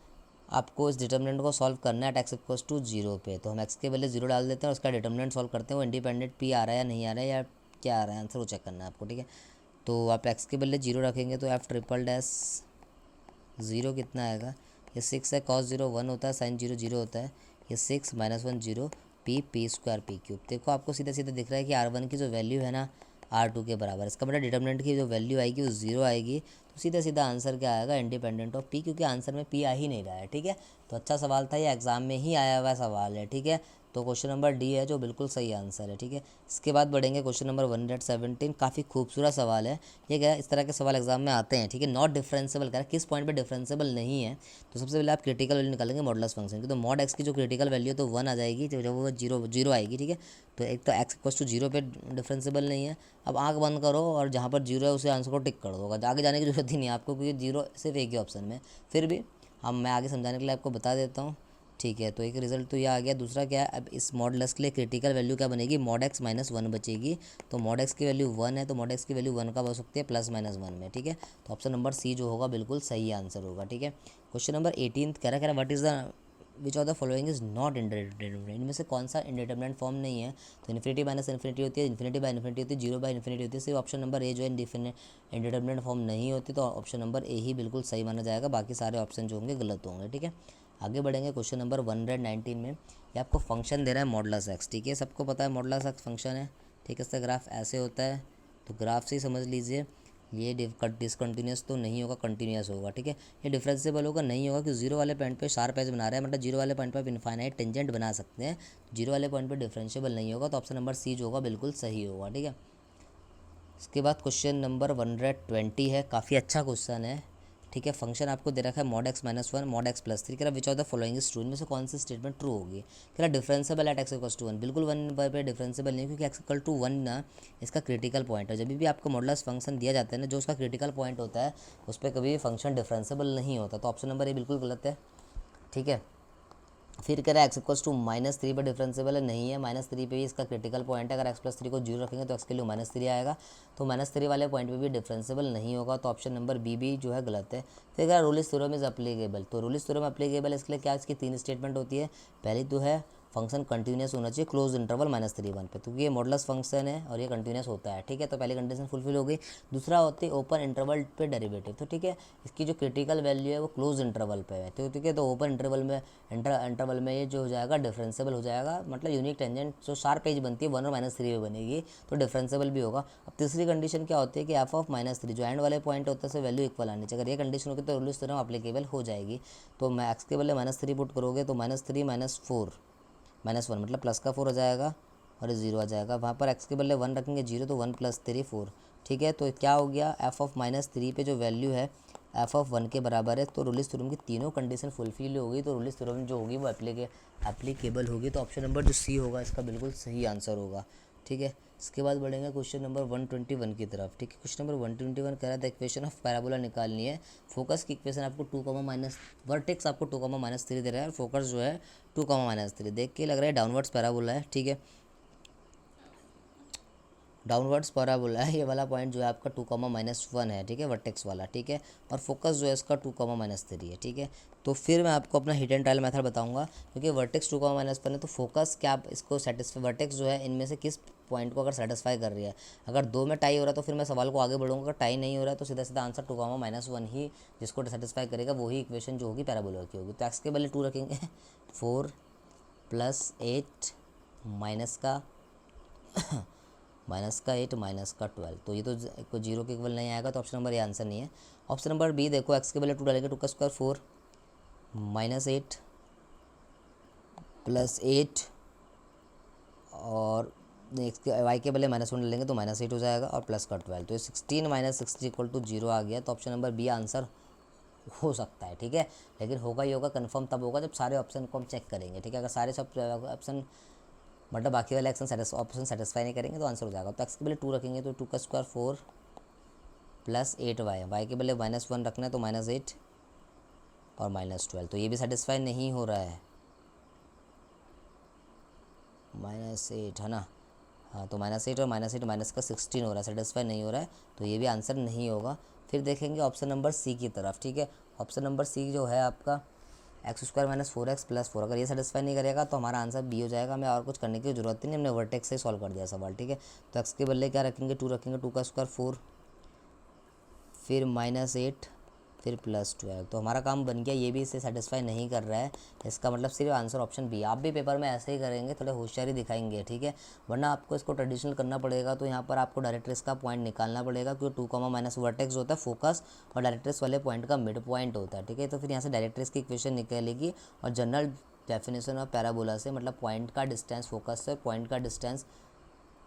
आपको इस डिटर्मिनेंट को सॉल्व करना है टैक्स इक्वल्स टू 0 पे, तो हम एक्स के वैल्यू 0 डाल देते हैं और उसका डिटर्मिनेंट सॉल्व करते हैं। वो इंडिपेंडेंट पी आ रहा है या नहीं आ रहा है या क्या आ रहा है आंसर, वो चेक करना है आपको, ठीक है। तो आप एक्स के बदले 0 रखेंगे तो एफ ट्रिपल डैश 0 कितना आएगा, ये 6 है, कॉस 0 1 होता है, साइन 0 0 होता है, ये 6 - 1 0 पी स्क्वायर पी क्यूब। देखो आपको सीधा सीधा दिख रहा है कि R1 की जो वैल्यू है ना R2 के बराबर, इसका मतलब डिटर्मिनेंट की जो वैल्यू आएगी वो 0 आएगी। तो सीधा सीधा आंसर क्या आएगा, इंडिपेंडेंट ऑफ पी, क्योंकि आंसर में पी आ ही नहीं रहा है, ठीक है। तो अच्छा सवाल था, ये एग्जाम में ही आया हुआ सवाल है, ठीक है। तो क्वेश्चन नंबर डी है जो बिल्कुल सही आंसर है, ठीक है। इसके बाद बढ़ेंगे क्वेश्चन नंबर 117। काफ़ी खूबसूरत सवाल है ये, क्या है, इस तरह के सवाल एग्जाम में आते हैं, ठीक है। नॉट डिफरेंसेबल कह रहा है, किस पॉइंट पे डिफरेंसेबल नहीं है। तो सबसे पहले आप क्रिटिकल वैल्यू निकालेंगे मॉडुलस फंक्शन की, तो मॉड एक्स की जो क्रिटिकल वैल्यू तो 1 आ जाएगी, तो जब वो 0 आएगी, ठीक है। तो एक तो एक्स इक्वल्स टू 0 पे डिफरेंसेबल नहीं है। अब आँख बंद करो और जहाँ पर 0 है उसे आंसर को टिक कर दो, आगे जाने की जरूरत ही नहीं है आपको, क्योंकि 0 सिर्फ एक ही ऑप्शन में। फिर भी मैं आगे समझाने के लिए आपको बता देता हूँ, ठीक है। तो एक रिजल्ट तो ये आ गया। दूसरा क्या है, अब इस मॉडुलस के लिए क्रिटिकल वैल्यू क्या बनेगी, मॉड एक्स -1 बचेगी। तो मॉड एक्स की वैल्यू 1 है, तो मॉड एक्स की वैल्यू 1 का बच सकती है +-1 में, ठीक है। तो ऑप्शन नंबर सी जो होगा बिल्कुल सही आंसर होगा, ठीक है। क्वेश्चन नंबर 18 कह रहा है what is the which of the following is not indeterminate, इनमें से कौन सा इंडिटरमिनेट फॉर्म नहीं है। तो इन्फिनिटी माइनस इन्फिनिटी होती है, इन्फिनिटी बाय इन्फिनिटी होती है, 0/इन्फिनिटी होती है। सिर्फ ऑप्शन नंबर ए जो है इंडिटरमिनेट फॉर्म नहीं होती, तो ऑप्शन नंबर ए ही बिल्कुल सही माना जाएगा, बाकी सारे ऑप्शन जो होंगे गलत होंगे, ठीक है। आगे बढ़ेंगे क्वेश्चन नंबर 119 में। ये आपको फंक्शन दे रहा है मॉडुलस एक्स, ठीक है। सबको पता है मॉडुलस एक्स फंक्शन है, ठीक है। इसका ग्राफ ऐसे होता है, तो ग्राफ से ही समझ लीजिए ये डिसकंटिन्यूस तो नहीं होगा, कंटिन्यूस होगा, ठीक है। ये डिफरेंशिएबल होगा नहीं होगा, कि 0 वाले पॉइंट पे शार्प एज बना रहे हैं, मतलब 0 वाले पॉइंट पर आप इनफाइनाइट टेंजेंट बना सकते हैं। 0 वाले पॉइंट पे डिफरेंशिएबल नहीं होगा, तो ऑप्शन नंबर सी जो होगा बिल्कुल सही होगा, ठीक है। इसके बाद क्वेश्चन नंबर 120 है, काफ़ी अच्छा क्वेश्चन है, ठीक है। फंक्शन आपको दे रखा है मॉड एक्स -1 मॉड एक्स +3, कह रहा which of the following is true, इनमें से कौन सी स्टेटमेंट ट्रू होगी। कह रहा differentiable at x equals to 1, बिल्कुल 1 पे डिफरेंसेबल नहीं, क्योंकि एक्स इक्वल टू 1 ना इसका क्रिटिकल पॉइंट है। जब भी आपको मॉडुलस फंक्शन दिया जाता है ना, जो उसका क्रिटिकल पॉइंट होता है उस पर कभी भी फंक्शन डिफरेंसेबल नहीं होता। तो ऑप्शन नंबर ए बिल्कुल गलत है, ठीक है। फिर कह रहा है एक्स इक्वल्स टू -3 पर डिफरेंसेबल है, नहीं है। -3 पे भी इसका क्रिटिकल पॉइंट है, अगर x + 3 को 0 रखेंगे तो x के लिए -3 आएगा, तो -3 वाले पॉइंट पे भी डिफरेंसेबल नहीं होगा, तो ऑप्शन नंबर बी भी जो है गलत है। फिर कह रहा है रूलिस थ्योरम इज अप्लीकेबल, तो रूलिस थ्योरम अप्लीकेबल इसके लिए क्या, इसकी 3 स्टेटमेंट होती है। पहली तो है फंक्शन कंटिन्यूस होना चाहिए क्लोज इंटरवल -3 1 पे, क्योंकि ये मॉडुलस फंक्शन है और ये कंटिन्यूस होता है, ठीक है। तो पहली कंडीशन फुलफिल हो गई। दूसरा होती है ओपन इंटरवल पे डेरिवेटिव, तो ठीक है इसकी जो क्रिटिकल वैल्यू है वो क्लोज इंटरवल पे है, तो ठीक है। तो ओपन इंटरवल में इंटरवल में ये जो हो जाएगा डिफरेंसेबल हो जाएगा, मतलब यूनिक टेंजेंट जो शार्प एज बनती है 1 और -3 में बनेगी, तो डिफरेंसेबल भी होगा। अब तीसरी कंडीशन क्या होती है कि f ऑफ -3 जो एंड वाले पॉइंट होता है से वैल्यू इक्वल आनी चाहिए। अगर ये कंडीशन होगी तो रूल्स थ्योरम अप्लीकेबल हो जाएगी। तो मैं एक्स के बदले -3 पुट करोगे तो -3 - 4 -1 मतलब प्लस का 4 हो जाएगा और 0 आ जाएगा। वहाँ पर एक्स के बदले 1 रखेंगे 0, तो 1 + 3 4, ठीक है। तो क्या हो गया, एफ ऑफ -3 पे जो वैल्यू है एफ ऑफ 1 के बराबर है, तो रोलिस थ्योरम की तीनों कंडीशन फुलफिल होगी, तो रोलिस थ्योरम जो होगी वो एप्लीकेबल होगी। तो ऑप्शन नंबर जो सी होगा इसका बिल्कुल सही आंसर होगा। ठीक है। इसके बाद बढ़ेंगे क्वेश्चन नंबर 121 की तरफ। ठीक है। क्वेश्चन नंबर 121 कह रहा था इक्वेशन ऑफ पैराबोला निकालनी है। फोकस की इक्वेशन आपको 2, वर्टेक्स आपको 2, -3 दे रहा है और फोकस जो है 2, -3। देख के लग रहा है डाउनवर्ड्स पैराबोला है। ठीक है, डाउनवर्ड्स पैराबोला है ये वाला पॉइंट जो है आपका 2, -1 है। ठीक है, वर्टेक्स वाला। ठीक है, और फोकस जो है इसका 2, -3 है। ठीक है, तो फिर मैं आपको अपना हिट एंड ट्रायल मेथड बताऊंगा, क्योंकि वर्टेक्स 2, -1 है तो फोकस क्या आप इसको सेटिस्फाई, वर्टेक्स जो है इनमें से किस पॉइंट को अगर सेटिस्फाई कर रही है। अगर 2 में टाई हो रहा है तो फिर मैं सवाल को आगे बढ़ूंगा। अगर टाई नहीं हो रहा है तो सीधा सीधा आंसर 2, -1 ही जिसको सेटिस्फाई करेगा वही इक्वेशन जो होगी पैराबोला की होगी। तो एक्स के बदले 2 रखेंगे 4 + 8 माइनस का -8 -12, तो ये तो कोई जीरो के इक्वल नहीं आएगा, तो ऑप्शन नंबर ये आंसर नहीं है। ऑप्शन नंबर बी देखो, एक्स के बदले 2 डालेंगे, 2 का स्क्वायर 4 -8 + 8 और वाई के बदले -1 डालेंगे तो -8 हो जाएगा और प्लस का 12, तो ये 16 - 60 = 0 आ गया। तो ऑप्शन नंबर बी आंसर हो सकता है। ठीक है, लेकिन होगा ही होगा, कंफर्म तब होगा जब सारे ऑप्शन को हम चेक करेंगे। ठीक है, अगर सारे सब ऑप्शन मतलब बाकी वाले ऑप्शन सेटिस्फाई नहीं करेंगे तो आंसर हो जाएगा। तो एक्स के बदले 2 रखेंगे तो 2 का स्क्वायर 4 + 8 वाई के बदले -1 रखना है तो -8 और -12, तो ये भी सेटिस्फाई नहीं हो रहा है। -8 है ना, हाँ, तो -8 और -8 माइनस का 16 हो रहा है, सेटिस्फाई नहीं हो रहा है, तो ये भी आंसर नहीं होगा। फिर देखेंगे ऑप्शन नंबर सी की तरफ। ठीक है, ऑप्शन नंबर सी जो है आपका x² - 4x + 4, अगर ये सेटिस्फाई नहीं करेगा तो हमारा आंसर बी हो जाएगा। हमें और कुछ करने की ज़रूरत ही नहीं, हमने वर्टेक्स से सॉल्व कर दिया सवाल। ठीक है, तो x के बदले क्या रखेंगे, 2 रखेंगे, 2 का स्क्वायर 4 फिर -8 फिर +12, तो हमारा काम बन गया। ये भी इसे सेटिस्फाई नहीं कर रहा है, इसका मतलब सिर्फ आंसर ऑप्शन बी। आप भी पेपर में ऐसे ही करेंगे, थोड़े होशियारी दिखाएंगे। ठीक है, वरना आपको इसको ट्रेडिशनल करना पड़ेगा। तो यहाँ पर आपको डायरेक्ट्रिक्स का पॉइंट निकालना पड़ेगा, क्योंकि 2, वर्टेक्स होता है फोकस और डायरेक्ट्रिक्स वाले पॉइंट का मिड पॉइंट होता है। ठीक है, तो फिर यहाँ से डायरेक्ट्रिक्स की इक्वेशन निकलेगी और जनरल डेफिनेशन ऑफ पैराबोला से, मतलब पॉइंट का डिस्टेंस फोकस से पॉइंट का डिस्टेंस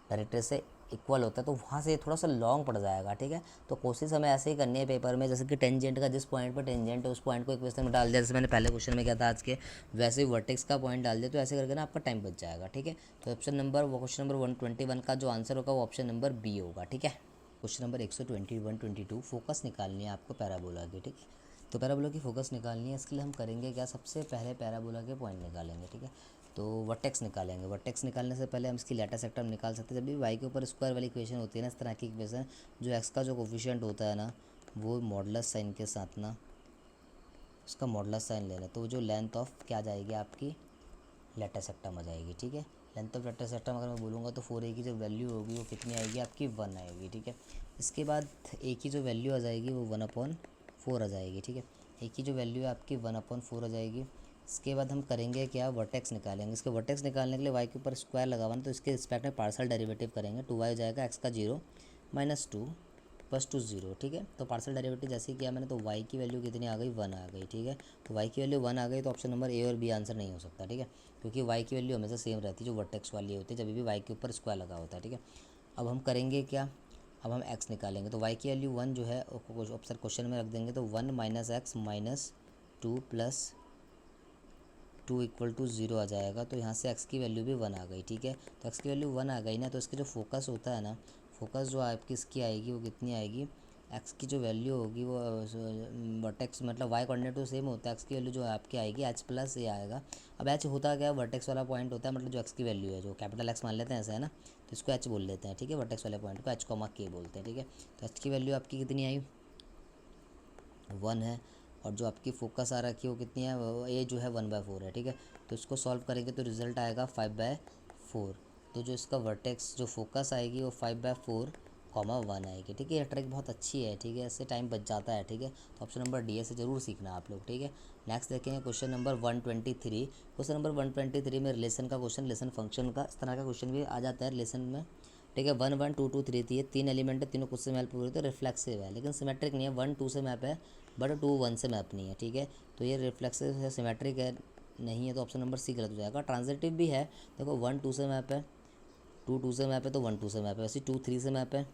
डायरेक्ट्रिक्स से इक्वल होता है, तो वहाँ से थोड़ा सा लॉन्ग पड़ जाएगा। ठीक है, तो कोशिश हमें ऐसे ही करनी है पेपर में, जैसे कि टेंजेंट का जिस पॉइंट पर टेंजेंट है उस पॉइंट को इक्वेशन में डाल दिया, जैसे मैंने पहले क्वेश्चन में किया था आज के, वैसे ही वर्टेक्स का पॉइंट डाल दिया, तो ऐसे करके ना आपका टाइम बच जाएगा। ठीक है, तो क्वेश्चन नंबर 121 का जो आंसर होगा वो ऑप्शन नंबर बी होगा। ठीक है, क्वेश्चन नंबर 122 फोकस निकालनी है आपको पैराबोला की। ठीक है, तो पैराबोला की फोकस निकालनी है, इसके लिए हम करेंगे क्या, सबसे पहले पैराबोला के पॉइंट निकालेंगे। ठीक है, तो वर्टेक्स निकालेंगे। वर्टेक्स निकालने से पहले हम इसकी लेटा सेक्टर निकाल सकते हैं। जब भी वाई के ऊपर स्क्वायर वाली इक्वेशन होती है ना, इस तरह की इक्वेशन, जो एक्स का जो कोफिशिएंट होता है ना, वो मॉडुलस साइन के साथ ना उसका मॉडुलस साइन लेना, तो जो लेंथ ऑफ क्या आ जाएगी आपकी लेटा सेक्टम आ जाएगी। ठीक है, लेंथ ऑफ लेटा सेक्टम अगर मैं बोलूँगा तो 4a की जो वैल्यू होगी वो कितनी आएगी आपकी 1 आएगी। ठीक है, इसके बाद a की जो वैल्यू आ जाएगी वो 1/4 आ जाएगी। ठीक है, a की जो वैल्यू है आपकी 1/4 आ जाएगी। इसके बाद हम करेंगे क्या, वर्टेक्स निकालेंगे। इसके वर्टेक्स निकालने के लिए y के ऊपर स्क्वायर लगाना, तो इसके रिस्पेक्ट में पार्शियल डेरिवेटिव करेंगे। 2y हो जाएगा x का 0 -2 + 2 0। ठीक है, तो पार्शियल डेरिवेटिव जैसे किया मैंने, तो y की वैल्यू कितनी आ गई, 1 आ गई। ठीक है, तो y की वैल्यू 1 आ गई, तो ऑप्शन नंबर ए और बी आंसर नहीं हो सकता। ठीक है, क्योंकि y की वैल्यू हमेशा सेम रहती है, जो वर्टेक्स वाली होती है, जब भी y के ऊपर स्क्वायर लगा होता है। ठीक है, अब हम करेंगे क्या, अब हम x निकालेंगे। तो y की वैल्यू 1 जो है ऑप्शन क्वेश्चन में रख देंगे, तो 1 - x - 2 + 2 = 0 आ जाएगा। तो यहाँ से x की वैल्यू भी 1 आ गई। ठीक है, तो x की वैल्यू 1 आ गई ना, तो इसके जो फोकस होता है ना, फोकस जो आपकी इसकी आएगी वो कितनी आएगी, x की जो वैल्यू होगी वो वर्टेक्स मतलब y कोऑर्डिनेट तो सेम होता है, x की वैल्यू जो आपकी आएगी h + a आएगा। अब h होता क्या है, वर्टेक्स वाला पॉइंट होता है, मतलब जो x की वैल्यू है, जो कैपिटल X मान लेते हैं ऐसा है ना, तो इसको h बोल लेते हैं। ठीक है, वर्टेक्स वाले पॉइंट को h, k बोलते हैं। ठीक है, तो h की वैल्यू आपकी कितनी आई, 1 है, और जो आपकी फोकस आ रखी है वो कितनी है, वो ए जो है 1/4 है। ठीक है, तो इसको सॉल्व करेंगे तो रिजल्ट आएगा 5/4। तो जो इसका वर्टेक्स जो फोकस आएगी वो 5/4, 1 आएगी। ठीक है, ये ट्रिक बहुत अच्छी है। ठीक है, इससे टाइम बच जाता है। ठीक है, तो ऑप्शन नंबर डी से ज़रूर सीखना आप लोग। ठीक है, नेक्स्ट देखेंगे क्वेश्चन नंबर 123। क्वेश्चन नंबर 123 में रिलेशन का क्वेश्चन, रिलेशन फंक्शन का इस तरह का क्वेश्चन भी आ जाता है रिलेशन में। ठीक है, 1 1 2 2 3 3 तीन एलिमेंट है, तीनों खुद से मैप पूरे, तो रिफ्लेक्सिव है, लेकिन सिमेट्रिक नहीं है। 1 2 से मैप है बट 2 1 से मैप नहीं है। ठीक है, तो ये रिफ्लेक्सिव है, सिमेट्रिक है नहीं है, तो ऑप्शन नंबर सी गलत हो जाएगा। ट्रांजिटिव भी है, देखो 1 2 से मैप है, 2 2 से मैप है, तो 1 2 से मैप है, वैसे 2 3 से मैप है,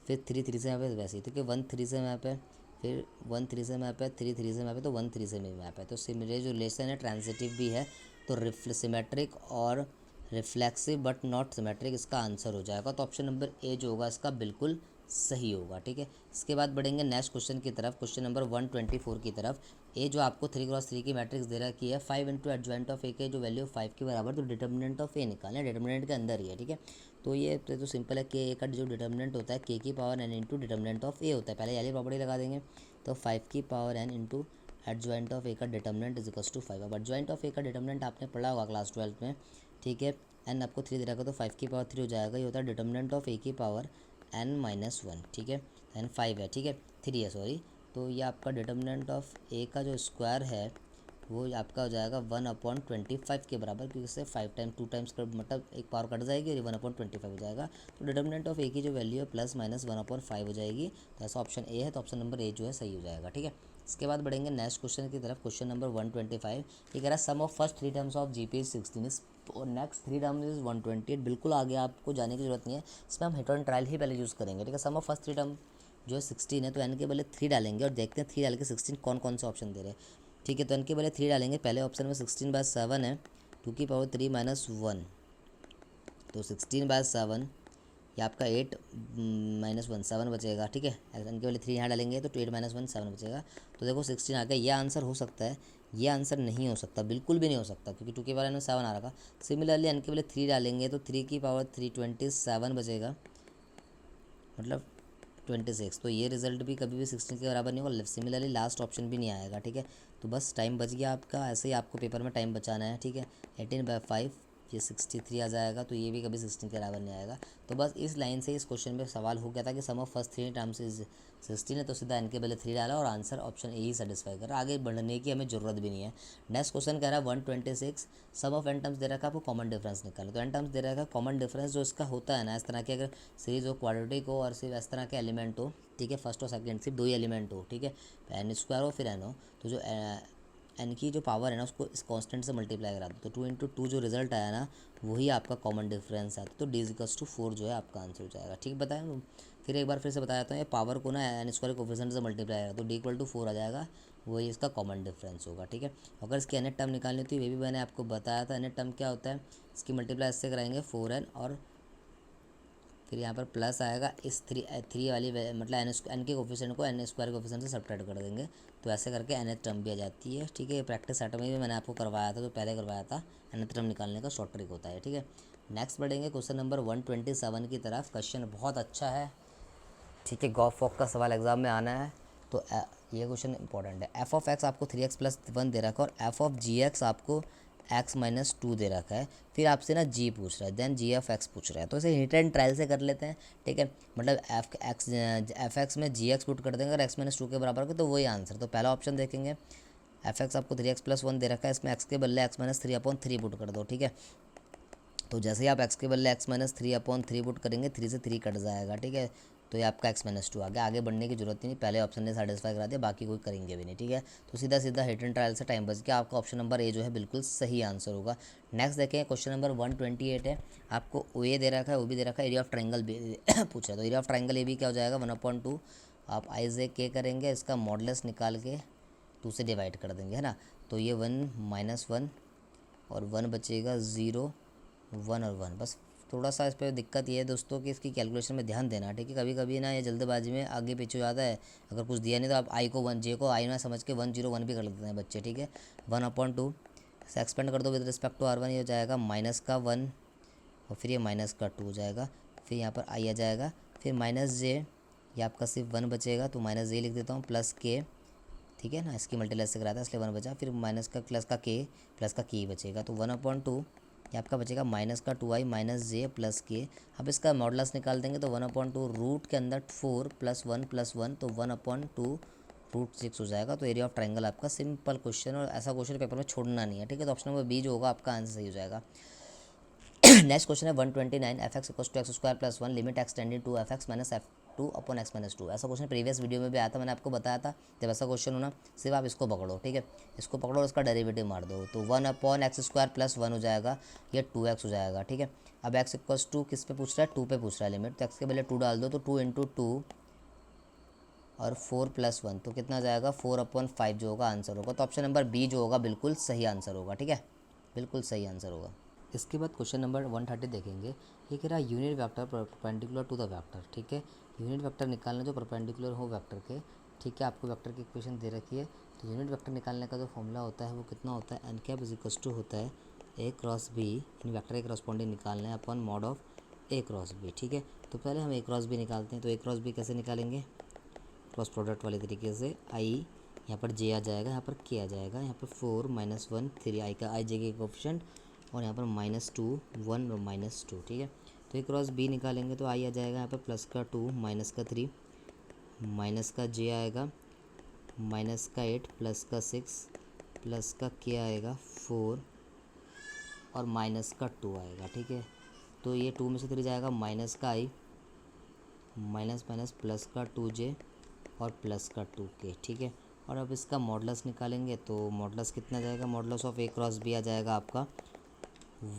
फिर 3 3 से मैप है वैसे ही, ठीक है 1 3 से मैप है, फिर 1 3 से मैप है, 3 3 से मैप है, तो 1 3 से भी मैप है। तो सिमिलर जो रिलेशन है ट्रांजिटिव भी है, तो सिमेट्रिक और रिफ्लेक्सिव बट नॉट सिमेट्रिक इसका आंसर हो जाएगा। तो ऑप्शन नंबर ए जो होगा इसका बिल्कुल सही होगा, ठीक है। इसके बाद बढ़ेंगे नेक्स्ट क्वेश्चन की तरफ, क्वेश्चन नंबर 124 की तरफ। ए जो आपको 3x3 की मैट्रिक्स दे रखी है, 5 इंटू एडजॉइंट ऑफ ए के जो वैल्यू 5 के बराबर, तो डिटर्मिनेंट ऑफ ए निकालें, डिटर्मिनेंट के अंदर ही है, ठीक है। तो ये तो सिंपल है, के ए का जो डिटर्मिनेंट होता है के की power n into determinant of A होता है, पहले वाली प्रॉपर्टी लगा देंगे। तो 5 की power n into adjoint of A का डिटर्मिनेंट इज इक्वल्स टू 5। अब एडजॉइंट ऑफ ए का डिटर्मिनेंट आपने पढ़ा होगा क्लास 12 में, ठीक है। n आपको 3 दे रखा तो 5 की पावर 3 हो जाएगा, ये होता है डिटर्मिनेंट ऑफ ए की पावर n-1, ठीक है। n 5 है, ठीक है 3 है सॉरी। तो ये आपका डिटर्मिनेंट ऑफ ए का जो स्क्वायर है वो आपका हो जाएगा 1/25 के बराबर, क्योंकि इससे 5 टाइम 2 टाइम्स कर मतलब एक पावर कट जाएगी और 1/25 हो जाएगा। तो डिटर्मिनेंट ऑफ ए की जो वैल्यू है प्लस माइनस 1/5 हो जाएगी। तो ऐसा ऑप्शन ए है, तो ऑप्शन नंबर ए जो है सही हो जाएगा, ठीक है। इसके बाद बढ़ेंगे नेक्स्ट क्वेश्चन की तरफ, क्वेश्चन नंबर 125। ये कह रहा है sum of first 3 terms of GP 16 और नेक्स्ट 3 टर्म्स इज 128। बिल्कुल आगे आपको जाने की जरूरत नहीं है, इसमें हम हिट एंड ट्रायल ही पहले यूज़ करेंगे, ठीक है। सम ऑफ फर्स्ट 3 टर्म जो है 16 है, तो एन के बदले 3 डालेंगे और देखते हैं 3 डाल के 16 कौन कौन से ऑप्शन दे रहे हैं, ठीक है। तो एन के बदले 3 डालेंगे, पहले ऑप्शन में 16/7 है, 2 की पावर 3 - 1, तो 16/7 ये आपका 8 - 1 7 बचेगा, ठीक है। एन के बदले 3 यहाँ डालेंगे तो 8 - 1 7 बचेगा। तो देखो 16 आ गया, ये आंसर हो सकता है, ये आंसर नहीं हो सकता, बिल्कुल भी नहीं हो सकता, क्योंकि 2 की पावर में 7 आ रखा। सिमिलरली एन के बदले 3 डालेंगे तो 3 की पावर 3 27 बचेगा, मतलब 26। तो ये रिजल्ट भी कभी भी 16 के बराबर नहीं होगा। सिमिलरली लास्ट ऑप्शन भी नहीं आएगा, ठीक है। तो बस टाइम बच गया आपका, ऐसे ही आपको पेपर में टाइम बचाना है, ठीक है। 18/5 ये 63 आ जाएगा, तो ये भी कभी 16 के बराबर नहीं आएगा। तो बस इस लाइन से इस क्वेश्चन में सवाल हो गया था कि सम ऑफ फर्स्ट 3 टर्म्स इज 16 है, तो सीधा एन के पहले 3 डाला और answer option A he satisfy कर रहा है, आगे बढ़ने की हमें ज़रूरत भी नहीं है। नेक्स्ट क्वेश्चन कह रहा है 126, सम ऑफ एन टर्म्स दे रखा है, आपको कॉमन डिफरेंस निकालना। तो एन टर्म्स दे रखा है, कॉमन डिफरेंस जो इसका होता है ना, इस तरह के अगर सीरीज हो, क्वाड्रेटिक हो और सिर्फ इस तरह के एलिमेंट हो, ठीक है, फर्स्ट और सेकंड सिर्फ 2 ही एलिमेंट हो, ठीक है, एन स्क्वायर हो फिर एन हो, तो जो एन की जो पावर है ना उसको इस कांस्टेंट से मल्टीप्लाई करा दो, तो 2 × 2 जो रिजल्ट आया ना वही आपका कॉमन डिफरेंस आता है। तो d=4 जो है आपका आंसर हो जाएगा, ठीक बताया। फिर एक बार फिर से बताया था, ये पावर को ना एन स्क्वायर कोफिशिएंट से मल्टीप्लाई करा तो d=4 आ जाएगा, वही इसका कॉमन डिफरेंस होगा, ठीक है। अगर इसकी nth टर्म निकालनी थी, ये भी मैंने आपको बताया था। nth टर्म क्या होता है, इसकी मल्टीप्लाई इससे कराएंगे 4n और फिर यहाँ पर प्लस आएगा इस 3 वाली मतलब एन के कोफिशिएंट को एन स्क्वायर कोफिशिएंट से सब्ट्रैक्ट कर देंगे, तो ऐसे करके nth टर्म भी आ जाती है, ठीक है। ये प्रैक्टिस सेट में भी मैंने आपको करवाया था, तो पहले करवाया था, nth टर्म निकालने का शॉर्ट ट्रिक होता है, ठीक है। नेक्स्ट बढ़ेंगे क्वेश्चन नंबर 127 की तरफ। क्वेश्चन बहुत अच्छा है, ठीक है, गॉफ वॉक का सवाल एग्जाम में आना है, तो ये क्वेश्चन इंपॉर्टेंट है। एफ ऑफ एक्स आपको 3x+1 दे रखा है और एफ ऑफ जी एक्स आपको x-2 दे रखा है। फिर आपसे ना g पूछ रहा है, देन जी ऑफ एक्स पूछ रहा है, तो इसे हिट एंड ट्रायल से कर लेते हैं, ठीक है। मतलब एफ एक्स में जी एक्स पुट कर देंगे और x-2 के बराबर का, तो वही आंसर। तो पहला ऑप्शन देखेंगे, एफ एक्स आपको 3x+1 दे रखा है, इसमें x के बदले x-3/3 पुट कर दो, ठीक है। तो जैसे ही आप x के बदले x-3/3 पुट करेंगे, 3 से 3 कट जाएगा, ठीक है। तो ये आपका x-2 आ गया, आगे बढ़ने की जरूरत नहीं, पहले ऑप्शन ने सेटिस्फाई करा दिया, बाकी कोई करेंगे भी नहीं, ठीक है। तो सीधा सीधा हिट एंड ट्रायल से टाइम बच गया, आपका ऑप्शन नंबर ए जो है बिल्कुल सही आंसर होगा। नेक्स्ट देखें, क्वेश्चन नंबर 128 है, आपको ओ ए दे रखा है, ओ बी दे रखा है, एरिया ऑफ ट्राइंगल पूछ रहा है। तो area of triangle A B क्या हो जाएगा, 1/2 आप आई जे के करेंगे, इसका मॉडलेस निकाल के 2 से डिवाइड कर देंगे, है ना। तो ये 1 - 1 और 1 बचेगा 0 1 और 1। बस थोड़ा सा इस पर दिक्कत ये है दोस्तों कि इसकी कैलकुलेशन में ध्यान देना, ठीक है। कभी कभी ना ये जल्दबाजी में आगे पीछे हो जाता है, अगर कुछ दिया नहीं तो आप आई को 1 जे को आई ना समझ के 1 0 1 भी कर लेते हैं बच्चे, ठीक है। 1/2 से एक्सपेंड कर दो विद रिस्पेक्ट टू r1, ये हो जाएगा -1 और फिर ये -2 हो जाएगा, फिर यहाँ पर आई आ जाएगा, फिर -j, ये आपका सिर्फ 1 बचेगा, तो -j लिख देता हूँ, +k, ठीक है ना, इसकी मल्टीप्लाई से कराता है इसलिए 1 बचा, फिर माइनस का प्लस का k बचेगा, तो 1/2 ये आपका बचेगा -2i -j + k। अब इसका मॉडुलस निकाल देंगे, तो 1/2 रूट के अंदर 4 + 1 + 1, तो 1/2 √6 हो जाएगा। तो एरिया ऑफ ट्राइंगल आपका सिंपल क्वेश्चन, और ऐसा क्वेश्चन पेपर में छोड़ना नहीं है, ठीक है। तो ऑप्शन नंबर बी जो होगा आपका आंसर सही हो जाएगा। नेक्स्ट क्वेश्चन है 129, f(x = x² + 1 limit x tending to f(x - f two upon x minus two. ऐसा क्वेश्चन प्रीवियस वीडियो में भी आया था, मैंने आपको बताया था। जब ऐसा क्वेश्चन हो ना, सिर्फ आप इसको पकड़ो, ठीक है, इसको पकड़ो और इसका डेरिवेटिव मार दो, तो 1 अपॉन एक्स स्क्वायर प्लस 1 हो जाएगा, ये 2x हो जाएगा, ठीक है। अब x इक्वल्स टू किस पे पूछ रहा है, 2 पे पूछ रहा है लिमिट, तो x के पहले 2 डाल दो, तो 2 इंटू 2 और 4 प्लस 1, तो कितना जाएगा 4 अपॉन 5 जो होगा आंसर होगा। तो ऑप्शन नंबर बी जो होगा बिल्कुल सही आंसर होगा, ठीक है, बिल्कुल सही आंसर होगा। इसके बाद क्वेश्चन नंबर 130 देखेंगे। ये कह रहा है unit vector perpendicular to the vector, ठीक है। यूनिट वेक्टर निकालना जो परपेंडिकुलर हो वेक्टर के, ठीक है। आपको वेक्टर की इक्वेशन दे रखी है, तो यूनिट वेक्टर निकालने का जो फॉर्मूला होता है वो कितना होता है, n cap is equals to होता है ए क्रॉस बी, इन वेक्टर के करस्पॉन्डिंग निकालना है अपन mod of A cross B, ठीक है। तो पहले हम ए क्रॉस बी निकालते हैं। तो ए क्रॉस बी कैसे निकालेंगे, क्रॉस प्रोडक्ट वाले तरीके से। आई यहाँ पर जे आ जाएगा, यहाँ पर के आ जाएगा, यहाँ पर 4 - 1 3, आई का आई जे के कोफिशिएंट, और यहाँ पर -2 1 और -2, ठीक है। तो ये क्रॉस बी निकालेंगे तो आई आ जाएगा यहाँ पर प्लस का 2 माइनस का 3 माइनस का जे आएगा माइनस का 8 प्लस का 6 प्लस का के आएगा 4 और माइनस का 2 आएगा, ठीक है। तो ये 2 में से 3 जाएगा, माइनस का आई माइनस माइनस प्लस का 2j और प्लस का 2k, ठीक है। और अब इसका मॉडलस निकालेंगे, तो मॉडलस कितना जाएगा, modulus of A cross B आ जाएगा आपका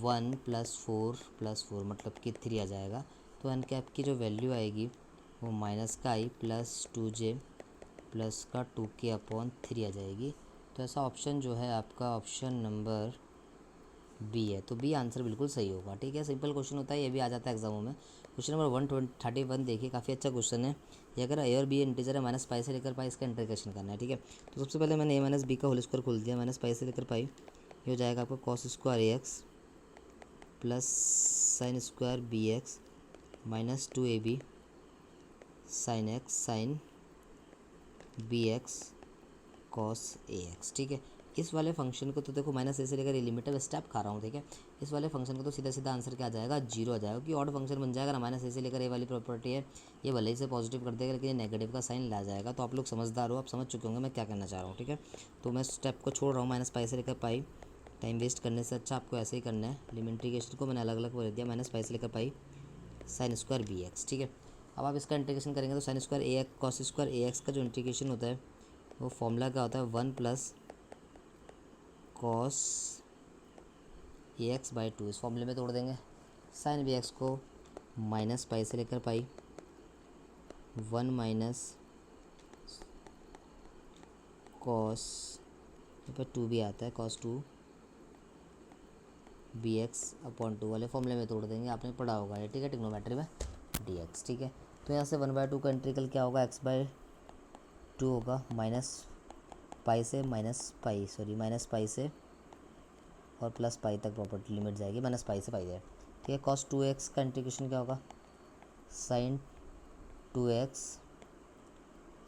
1 + 4 मतलब कि 3 आ जाएगा। तो एन कैप की जो वैल्यू आएगी वो माइनस का आई प्लस 2j प्लस का 2k अपॉन 3 आ जाएगी। तो ऐसा ऑप्शन जो है आपका ऑप्शन नंबर बी है। तो बी आंसर बिल्कुल सही होगा, ठीक है। सिंपल क्वेश्चन होता है, ये भी आ जाता है एग्जामों में। क्वेश्चन नंबर 131 देखिए, काफ़ी अच्छा क्वेश्चन है ये। अगर ए और बी इंटीजर है, -π से लेकर पाई, इसका इंटीग्रेशन करना है, ठीक है। तो सबसे पहले मैंने a - b का होल स्क्वायर खोल दिया, -π से लेकर पाई, ये हो जाएगा आपका cos square ax plus sin square bx minus 2ab sin x sin bx cos ax, ठीक है। इस वाले फंक्शन को तो देखो -a से लेकर ये लिमिट है, स्टेप खा रहा हूँ, ठीक है। इस वाले फंक्शन को तो सीधा सीधा आंसर क्या आ जाएगा, 0 आ जाएगा, कि ऑड फंक्शन बन जाएगा ना। -a से लेकर ये वाली प्रॉपर्टी है, ये भले ही से पॉजिटिव कर देगा लेकिन ये नेगेटिव का साइन ला जाएगा। तो आप लोग समझदार हो, आप समझ चुके होंगे मैं क्या कहना चाह रहा हूँ, ठीक है। तो मैं स्टेप को छोड़ रहा हूँ, -π से लेकर पाई, टाइम वेस्ट करने से अच्छा आपको ऐसे ही करना है। लिमिटेशन को मैंने अलग अलग बोल दिया, -π से लेकर पाई sin स्क्वायर bx, ठीक है। अब आप इसका इंटीग्रेशन करेंगे तो sin square ax cos square ax का जो इंटीग्रेशन होता है वो फॉर्मूला क्या होता है, 1 + cos ax/2। इस फॉर्मूले में तोड़ देंगे। sin bx को -π से लेकर पाई 1 - cos, यहाँ पर 2 भी आता है, cos 2 bx/2 वाले फॉर्मूले में तोड़ देंगे। आपने पढ़ा होगा ये, ठीक है, ट्रिग्नोमेट्री में dx, ठीक है। तो यहाँ से 1/2 का इंटीग्रल क्या होगा, x/2 होगा, -π से -π से और +π तक प्रॉपर्टी लिमिट जाएगी, -π से π है, ठीक है। cos 2x का इंटीग्रेशन क्या होगा, sin 2x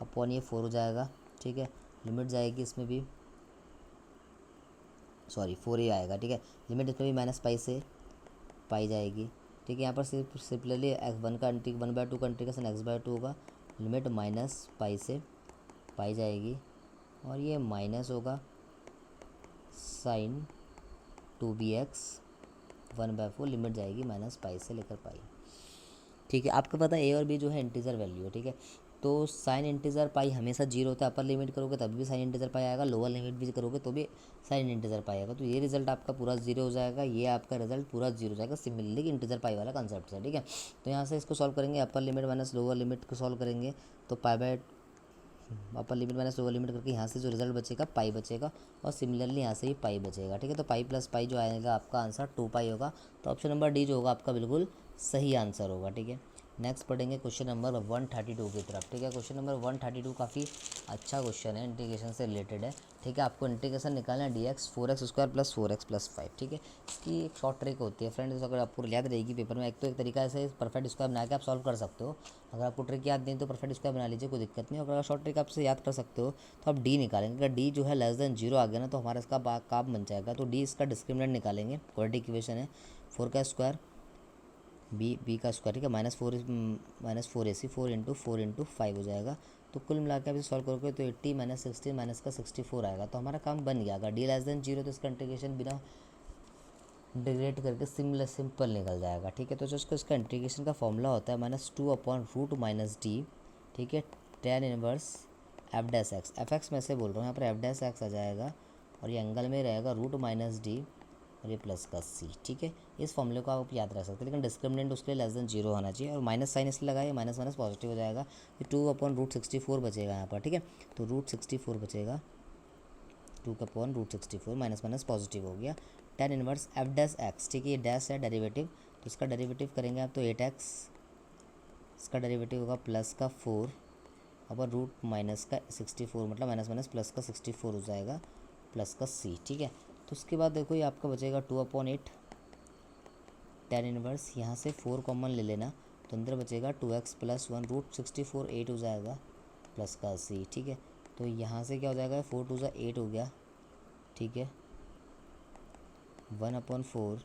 अपॉन ये 4 हो जाएगा, ठीक है। लिमिट जाएगी इसमें भी, 4 ही आएगा, ठीक है। लिमिट इसमें भी -π से π जाएगी, ठीक है। यहाँ पर सिंपली x1 का 1/2 का इंटीग्रेशन x/2 होगा, लिमिट -π से π जाएगी, और ये माइनस होगा sin 2bx 1/4, लिमिट जाएगी -π से लेकर π, ठीक है। आपको पता है ए और बी जो है इंटीजर वैल्यू है, ठीक है। तो साइन इंटीजर पाई हमेशा 0 होता है। अपर लिमिट करोगे तभी भी साइन इंटीजर पाई आएगा, लोअर लिमिट भी करोगे तो भी साइन इंटीजर पाई आएगा। तो ये रिजल्ट आपका पूरा 0 हो जाएगा, ये आपका रिजल्ट पूरा 0 हो जाएगा। सिमिलरली इंटीजर पाई वाला कंसेप्ट है, ठीक है। तो यहाँ से इसको सॉल्व करेंगे, upper limit minus lower limit को सॉल्व करेंगे तो upper limit minus lower limit करके यहाँ से जो रिजल्ट बचेगा पाई बचेगा, और सिमिलरली यहाँ से भी पाई बचेगा, ठीक है। तो पाई प्लस पाई जो आएगा आपका आंसर 2π होगा। तो ऑप्शन नंबर डी जो होगा आपका बिल्कुल सही आंसर होगा, ठीक है। नेक्स्ट पढ़ेंगे क्वेश्चन नंबर 132 की तरफ, ठीक है। क्वेश्चन नंबर 132 काफ़ी अच्छा क्वेश्चन है, इंटीग्रेशन से रिलेटेड है, ठीक है। आपको इंटीग्रेशन निकालना है dx 4x² + 4x + 5, ठीक है। इसकी एक शॉर्ट ट्रिक होती है फ्रेंड्स, अगर आपको याद रहेगी पेपर में, एक तरीका से परफेक्ट स्क्वायर बना के आप सॉल्व कर सकते हो। अगर आपको ट्रिक याद नहीं तो परफेक्ट स्क्वायर बना लीजिए, कोई दिक्कत नहीं। अगर शॉर्ट ट्रिक आपसे याद कर सकते हो तो आप डी निकालेंगे। अगर डी जो है <0 आ गया ना तो हमारा इसका काम बन जाएगा। तो डी इसका डिस्क्रिमिनेंट निकालेंगे, क्वाड्रेटिक इक्वेशन है 4 का स्क्वायर बी का स्क्वायर, ठीक है, -4ac 4 × 4 × 5 हो जाएगा। तो कुल मिला के आप इसे सॉल्व करोगे तो 80 - 16 - का 64 आएगा। तो हमारा काम बन गया। अगर डी <0 तो इसका इंटीग्रेशन बिना डिग्रेड करके सिंपल निकल जाएगा, ठीक है। तो जो इसका इंटीग्रेशन का फॉर्मूला होता है -2/√-d, ठीक है, tan इनवर्स f'(x), f(x) में से बोल रहा हूँ, यहाँ पर f'(x) आ जाएगा और ये एंगल में रहेगा √-d और ये प्लस का c, ठीक है। इस फॉर्मूले को आप याद रख सकते हैं, लेकिन डिस्क्रिमिनेंट उसके लिए >0 होना चाहिए और माइनस साइन इसलिए लगाइए, माइनस माइनस पॉजिटिव हो जाएगा, ये 2/√64 बचेगा यहाँ पर, ठीक है। तो √64 बचेगा, 2/√64 माइनस माइनस पॉजिटिव हो गया। tan इनवर्स f'(x), ठीक है, ये डैश है डेरिवेटिव, तो इसका डेरिवेटिव करेंगे आप तो 8x, इसका डेरिवेटिव होगा प्लस का 4 अब रूट माइनस का 64, मतलब माइनस माइनस प्लस का 64 हो जाएगा, प्लस का c, ठीक है। तो उसके बाद देखो ये आपका बचेगा 2/8 tan इनवर्स, यहाँ से 4 कॉमन ले लेना, तो अंदर बचेगा 2x + 1 √64 8 हो जाएगा, प्लस का c, ठीक है। तो यहाँ से क्या हो जाएगा, 4 2 8 हो गया, ठीक है, 1/4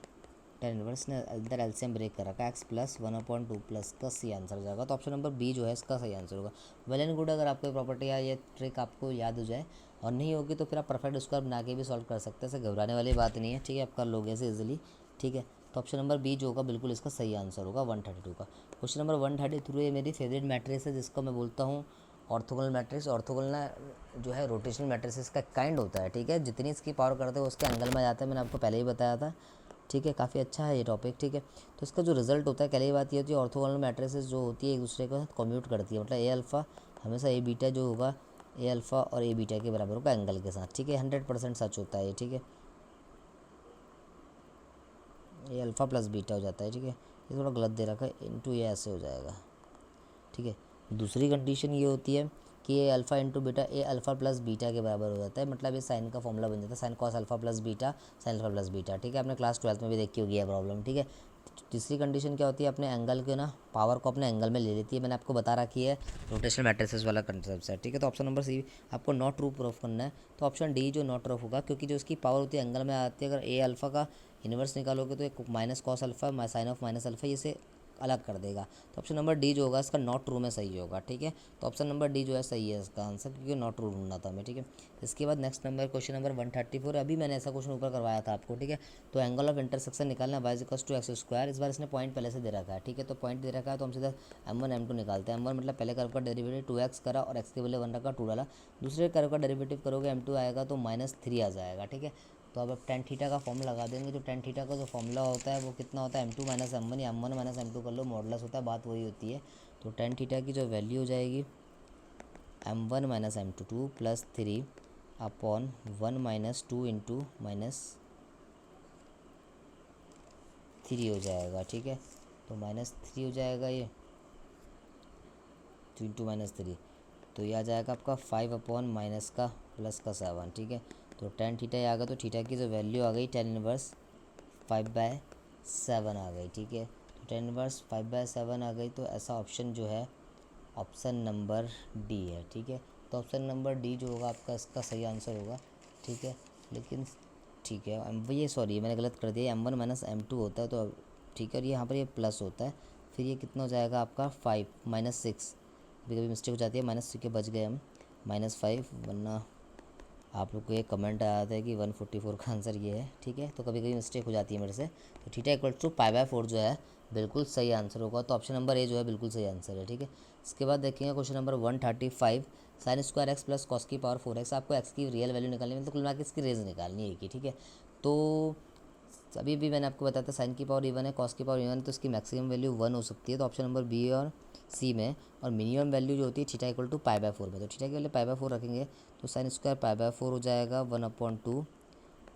tan इनवर्स ने अंदर एलसीएम ब्रेक कर रखा है, x + 1/2 प्लस का c आंसर हो जाएगा। तो ऑप्शन नंबर बी जो है इसका सही आंसर होगा। वेल एंड गुड, अगर आपको प्रॉपर्टी या ये ट्रिक आपको याद हो जाए, और नहीं होगी तो फिर आप परफेक्ट स्क्वायर बना के भी सॉल्व कर सकते हैं, ऐसे घबराने वाली बात नहीं है, ठीक है, आप कर लोगे ऐसे इजीली, ठीक है। तो ऑप्शन नंबर बी जो होगा बिल्कुल इसका सही आंसर होगा 132 का। क्वेश्चन नंबर 133 ये मेरी फेवरेट मैट्रिक्स है, जिसको मैं बोलता हूँ ऑर्थोगोनल मैट्रिक्स। ऑर्थोगोनल ना जो है रोटेशनल मैट्रिक्स का काइंड होता है, ठीक है, जितनी इसकी पावर करते हैं उसके एंगल में जाता है, मैंने आपको पहले ही बताया था, ठीक है। काफ़ी अच्छा है ये टॉपिक, ठीक है। तो इसका जो रिजल्ट होता है, पहले ही बात ये होती है, ऑर्थोगोनल मैट्रिसेस जो होती है एक दूसरे के साथ कम्यूट करती है, मतलब ए अल्फ़ा हमेशा ए बीटा जो होगा ए अल्फ़ा और ए बीटा के बराबर होगा एंगल के साथ, ठीक है, 100% सच होता है ये, ठीक है, ए अल्फ़ा प्लस बीटा हो जाता है, ठीक है। ये थोड़ा गलत दे रखा है, इनटू ये ऐसे हो जाएगा, ठीक है। दूसरी कंडीशन ये होती है कि A alpha into beta A alpha plus beta के बराबर हो जाता है, मतलब ये साइन का फॉर्मूला बन जाता है, sine cos alpha plus beta sine alpha plus beta, ठीक है, आपने क्लास 12 में भी देखी होगी ये प्रॉब्लम, ठीक है। तीसरी कंडीशन क्या होती है, अपने एंगल के ना पावर को अपने एंगल में ले लेती है, मैंने आपको बता रखी है, रोटेशनल मैट्रिसेस वाला कंसेप्ट है, ठीक है। तो ऑप्शन नंबर सी आपको नॉट ट्रू प्रूफ करना है, तो ऑप्शन डी जो नॉट ट्रू होगा, क्योंकि जो इसकी पावर होती है एंगल में आती है, अगर ए अल्फ़ा का इन्वर्स निकालोगे तो एक minus cos alpha sine of minus alpha इसे अलग कर देगा, तो ऑप्शन नंबर डी जो होगा इसका नॉट ट्रू में सही होगा, ठीक है। तो ऑप्शन नंबर डी जो है सही है इसका आंसर, क्योंकि नॉट ट्रू ढूंढना था हमें, ठीक है। इसके बाद नेक्स्ट नंबर क्वेश्चन नंबर 134, अभी मैंने ऐसा क्वेश्चन ऊपर करवाया था आपको, ठीक है। तो एंगल ऑफ इंटरसेक्शन निकालना y = x², इस बार इसने पॉइंट पहले से दे रखा है, ठीक है। तो पॉइंट दे रखा है तो हम सीधा m1 m2 निकालते हैं। m1 मतलब पहले कर्व का डेरिवेटिव 2x करा और x के बदले 1 रखा 2 डाला, दूसरे कर्व का डेरिवेटिव करोगे m2 आएगा तो -3 आ जाएगा, ठीक है। तो अब tan थीटा का फॉर्मूला लगा देंगे, तो tan थीटा का जो फॉर्मूला होता है वो कितना होता है, m2 - m1 या m1 - m2 कर लो, मॉडुलस होता है, बात वही होती है। तो tan थीटा की जो वैल्यू हो जाएगी m1 - m2 2 + 3 अपॉन 1 - 2 इंटू -3 हो जाएगा, ठीक है। तो -3 हो जाएगा ये 2 इंटू -3, तो ये आ जाएगा आपका 5 अपॉन माइनस का प्लस का 7, ठीक है। तो tan थीटा आ गया, तो थीटा की जो वैल्यू आ गई tan इनवर्स 5/7 आ गई, ठीक है। तो tan इनवर्स 5/7 आ गई, तो ऐसा ऑप्शन जो है ऑप्शन नंबर डी है, ठीक है। तो ऑप्शन नंबर डी जो होगा आपका इसका सही आंसर होगा, ठीक है। लेकिन ठीक है, ये सॉरी मैंने गलत कर दिया, m1 - m2 होता है, तो ठीक है, और यहाँ पर ये प्लस होता है, फिर ये कितना हो जाएगा आपका 5 -6, कभी कभी मिस्टेक हो जाती है, -6 के बच गए हम, -5, वरना आप लोग को एक कमेंट आया था कि 144 का आंसर ये है, ठीक है। तो कभी कभी मिस्टेक हो जाती है मेरे से, तो थीटा = π/4 जो है बिल्कुल सही आंसर होगा, तो ऑप्शन नंबर ए जो है बिल्कुल सही आंसर है, ठीक है। इसके बाद देखेंगे question number 135, sin² x + cos की पावर 4x, आपको x की रियल वैल्यू निकालनी है, मतलब कुल मिला के इसकी रेंज निकालनी है कि, ठीक है। तो अभी भी मैंने आपको बताया था साइन की पावर इवन है, कॉस की पावर इवन है, तो इसकी मैक्सिमम वैल्यू 1 हो सकती है, तो ऑप्शन नंबर बी और सी में, और मिनिमम वैल्यू जो होती है थीटा = π/4 में, तो थीटा की वैल्यू π/4 रखेंगे, तो sin² π/4 हो जाएगा 1/2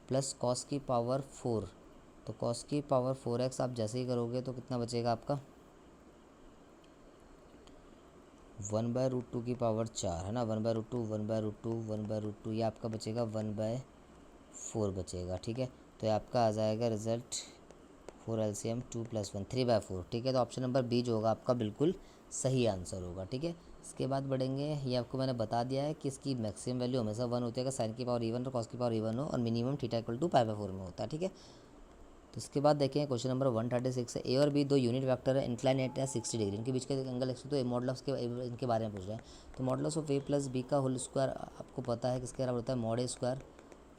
प्लस कॉस की पावर 4, तो कॉस की पावर 4x आप जैसे ही करोगे तो कितना बचेगा आपका 1/√2 की पावर 4 है ना, 1/√2 1/√2 1/√2, ये आपका बचेगा 1/4 बचेगा, ठीक है। तो ये आपका आ जाएगा रिजल्ट 4 LCM 2 + 1 3/4, ठीक है। तो ऑप्शन नंबर बी जो होगा आपका बिल्कुल सही आंसर होगा, ठीक है। इसके बाद बढ़ेंगे, ये आपको मैंने बता दिया है कि इसकी मैक्सिमम वैल्यू हमेशा 1 होती है अगर साइन की पावर इवन और कॉस की पावर इवन हो, और मिनिमम थीटा = π/4 में होता है, ठीक है। तो इसके बाद देखें क्वेश्चन नंबर 136 है, ए और बी दो यूनिट वेक्टर है, इंक्लाइन एट 60 डिग्री, इनके बीच का एंगल 100, तो ए मॉडुलस के इनके बारे में पूछ रहे हैं। तो मॉडुलस ऑफ ए + बी का होल स्क्वायर आपको पता है किसके बराबर होता है, mod a²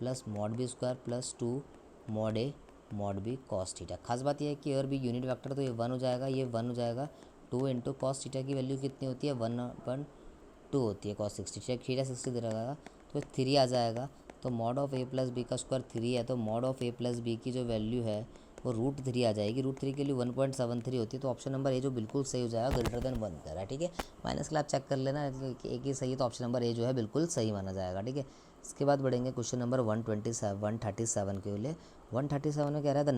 + mod b² + 2 mod a mod b cos theta. खास बात यह है कि अगर भी यूनिट वेक्टर तो ये 1 हो जाएगा, ये 1 हो जाएगा। 2 इंटू कॉस थीटा की वैल्यू कितनी होती है 1/2 होती है कॉस 60, थीटा 60 दे रहेगा तो 3 आ जाएगा। तो mod of a plus b का स्क्वायर 3 है, तो mod of a plus b की जो वैल्यू है वो √3 आ जाएगी। √3 के लिए 1.73 होती है। तो ऑप्शन नंबर ए जो बिल्कुल सही हो जाएगा, ग्रेटर देन 1 कर रहा है। ठीक है, माइनस के लिए आप चेक कर लेना, एक ही सही है तो ऑप्शन नंबर ए जो है बिल्कुल सही माना जाएगा। ठीक है, इसके बाद बढ़ेंगे क्वेश्चन नंबर 137 के लिए। 137 में कह रहा है the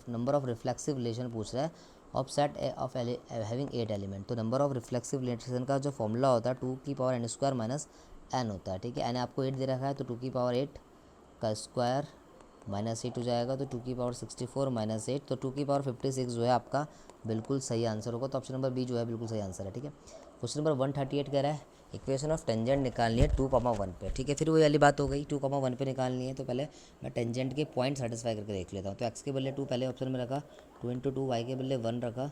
number of reflexive relation पूछ रहा है of set of having 8 element. तो नंबर ऑफ रिफ्लेक्सिव रिलेशन का जो फॉर्मूला होता है 2 की पावर n² माइनस n होता है। ठीक है, n आपको 8 दे रखा है तो 2 की पावर 8 का स्क्वायर माइनस 8 हो जाएगा, तो 2 की पावर 64 माइनस 8, तो 2 की पावर 56 जो है आपका बिल्कुल सही आंसर होगा। तो ऑप्शन नंबर बी जो है बिल्कुल सही आंसर है। ठीक है, क्वेश्चन नंबर 138 कह रहा है इक्वेशन ऑफ टेंजेंट निकालनी है 2,1 पे। ठीक है, फिर वही वाली बात हो गई, 2,1 पे निकालनी है तो पहले मैं टेंजेंट के पॉइंट सेटिस्फाई करके देख लेता हूँ। तो एक्स के बदले 2 पहले ऑप्शन में रखा, 2 इंटू 2, वाई के बदले 1 रखा,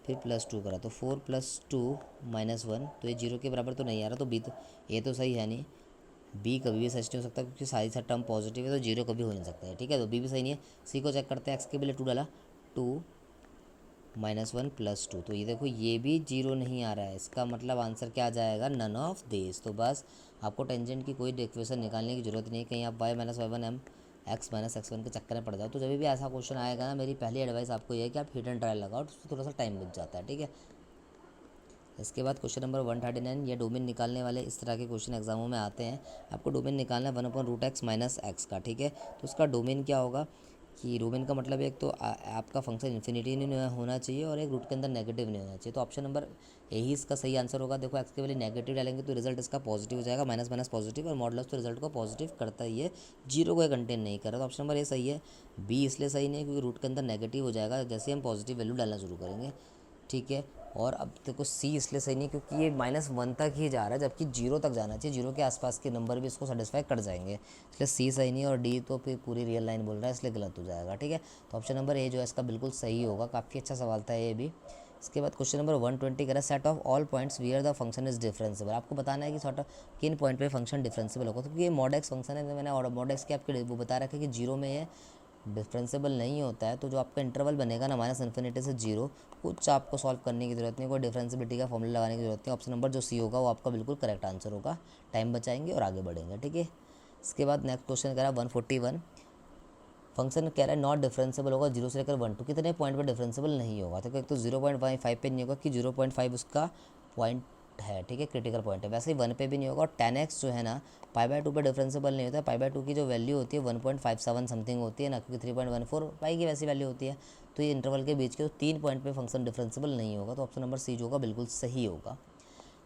फिर +2 करा, तो 4 + 2 - 1, तो ये 0 के बराबर तो नहीं आ रहा, तो बी तो ये तो सही है नहीं, बी कभी भी सच नहीं हो सकता क्योंकि सारी सब टर्म पॉजिटिव है, तो 0 कभी हो नहीं सकता है। ठीक है, तो बी भी सही नहीं है। सी को चेक करते हैं, एक्स के बदले 2 डाला, 2 - 1 + 2, तो ये देखो ये भी 0 नहीं आ रहा है। इसका मतलब आंसर क्या आ जाएगा, नन ऑफ दिस। तो बस आपको टेंजेंट की कोई इक्वेशन निकालने की जरूरत नहीं है, कहीं आप y - y1 m x - x1 के चक्कर में पड़ जाओ। तो जब भी ऐसा क्वेश्चन आएगा ना, मेरी पहली एडवाइस आपको ये है कि आप हिट एंड ट्रायल लगाओ, तो उसमें थोड़ा सा टाइम बच जाता है। ठीक है, इसके बाद क्वेश्चन नंबर 139, ये डोमेन निकालने वाले इस तरह के क्वेश्चन एग्जामों में आते हैं। आपको डोमेन निकालना है 1/√x - x का। ठीक है, तो उसका डोमेन क्या होगा कि डोमेन का मतलब एक तो आपका फंक्शन इन्फिनिटी नहीं होना चाहिए और एक रूट के अंदर नेगेटिव नहीं होना चाहिए। तो ऑप्शन नंबर यही इसका सही आंसर होगा। देखो एक्स के वैल्यू नेगेटिव डालेंगे तो रिजल्ट इसका पॉजिटिव हो जाएगा, माइनस माइनस पॉजिटिव, और मॉडुलस तो रिजल्ट को पॉजिटिव करता ही है, 0 को कंटेन नहीं कर रहा। तो ऑप्शन नंबर ये सही है। बी इसलिए सही नहीं है क्योंकि रूट के अंदर नेगेटिव हो जाएगा जैसे हम पॉजिटिव वैल्यू डालना शुरू करेंगे। ठीक है, और अब देखो सी इसलिए सही नहीं क्योंकि ये -1 तक ही जा रहा है, जबकि 0 तक जाना चाहिए, 0 के आसपास के नंबर भी इसको सेटिस्फाई कर जाएंगे, इसलिए सी सही नहीं है। और डी तो फिर पूरी रियल लाइन बोल रहा है इसलिए गलत हो जाएगा। ठीक है, तो ऑप्शन नंबर ए जो है इसका बिल्कुल सही होगा। काफ़ी अच्छा सवाल था ये भी। इसके बाद क्वेश्चन नंबर 120 कह रहा है set of all points wear the function is differentiable. आपको बताना है कि सॉर्ट किन पॉइंट पे फंक्शन डिफरेंसिबल होगा। तो ये मॉड एक्स फंक्शन है, तो मैंने मॉड एक्स के आपके वो बता रखा है कि 0 में ये डिफरेंसिबल नहीं होता है। तो जो आपका इंटरवल बनेगा ना -∞ से 0, कुछ आपको सॉल्व करने की जरूरत नहीं, कोई डिफरेंसिबिलिटी का फॉर्मूला लगाने की जरूरत नहीं। ऑप्शन नंबर जो सी होगा वो आपका बिल्कुल करेक्ट आंसर होगा। टाइम बचाएंगे और आगे बढ़ेंगे। ठीक है, इसके बाद नेक्स्ट क्वेश्चन कह रहा है 141, फंक्शन कह रहा है नॉट डिफरेंसिबल होगा 0 से लेकर 1 to कितने पॉइंट पर डिफरेंसिबल नहीं होगा। तो एक तो 0.5 पे नहीं होगा कि 0.5 उसका पॉइंट है। ठीक है, क्रिटिकल पॉइंट है। वैसे ही 1 पे भी नहीं होगा। और 10x जो है ना π/2 पे डिफरेंसिबल नहीं होता है। π/2 की जो वैल्यू होती है 1.57 समथिंग होती है ना, क्योंकि 3.14 पाई की वैसी वैल्यू होती है। तो ये इंटरवल के बीच के 3 पॉइंट पे फंक्शन डिफरेंसिबल नहीं होगा। तो ऑप्शन नंबर सी जो होगा बिल्कुल सही होगा।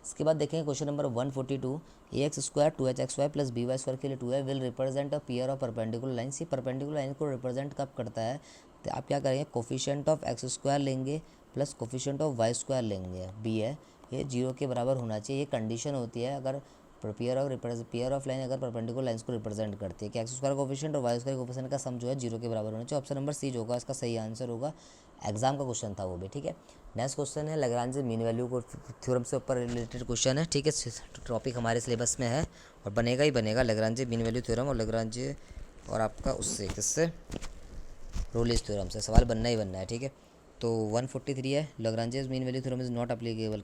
इसके बाद देखेंगे question number 142, ax² 2hxy + by² के लिए 2 है, will represent a pair of perpendicular lines. ये परपेंडिकुलर लाइन को रिप्रेजेंट कब करता है, तो आप क्या करेंगे, कोफिशिएंट ऑफ x² लेंगे प्लस कोफिशिएंट ऑफ y² लेंगे, बी है, ये 0 के बराबर होना चाहिए। ये कंडीशन होती है अगर पेयर ऑफ लाइन अगर परपेंडिकुलर लाइन्स को रिप्रेजेंट करती है कि x² कोफिशिएंट और y² कोफिशिएंट का सम जो है 0 के बराबर होना चाहिए। ऑप्शन नंबर सी जो होगा इसका सही आंसर होगा। एग्जाम का क्वेश्चन था वो भी। ठीक है, नेक्स्ट क्वेश्चन है लैग्रांज मीन वैल्यू को थ्योरम से ऊपर रिलेटेड क्वेश्चन है। ठीक है, टॉपिक हमारे सिलेबस में है और बनेगा ही बनेगा लैग्रांज मीन वैल्यू थ्योरम और लैग्रांज और आपका उससे किससे रोलिस थ्योरम से सवाल बनना ही बनना है। ठीक है, तो 143 है Lagrange mean value theorem is not applicable.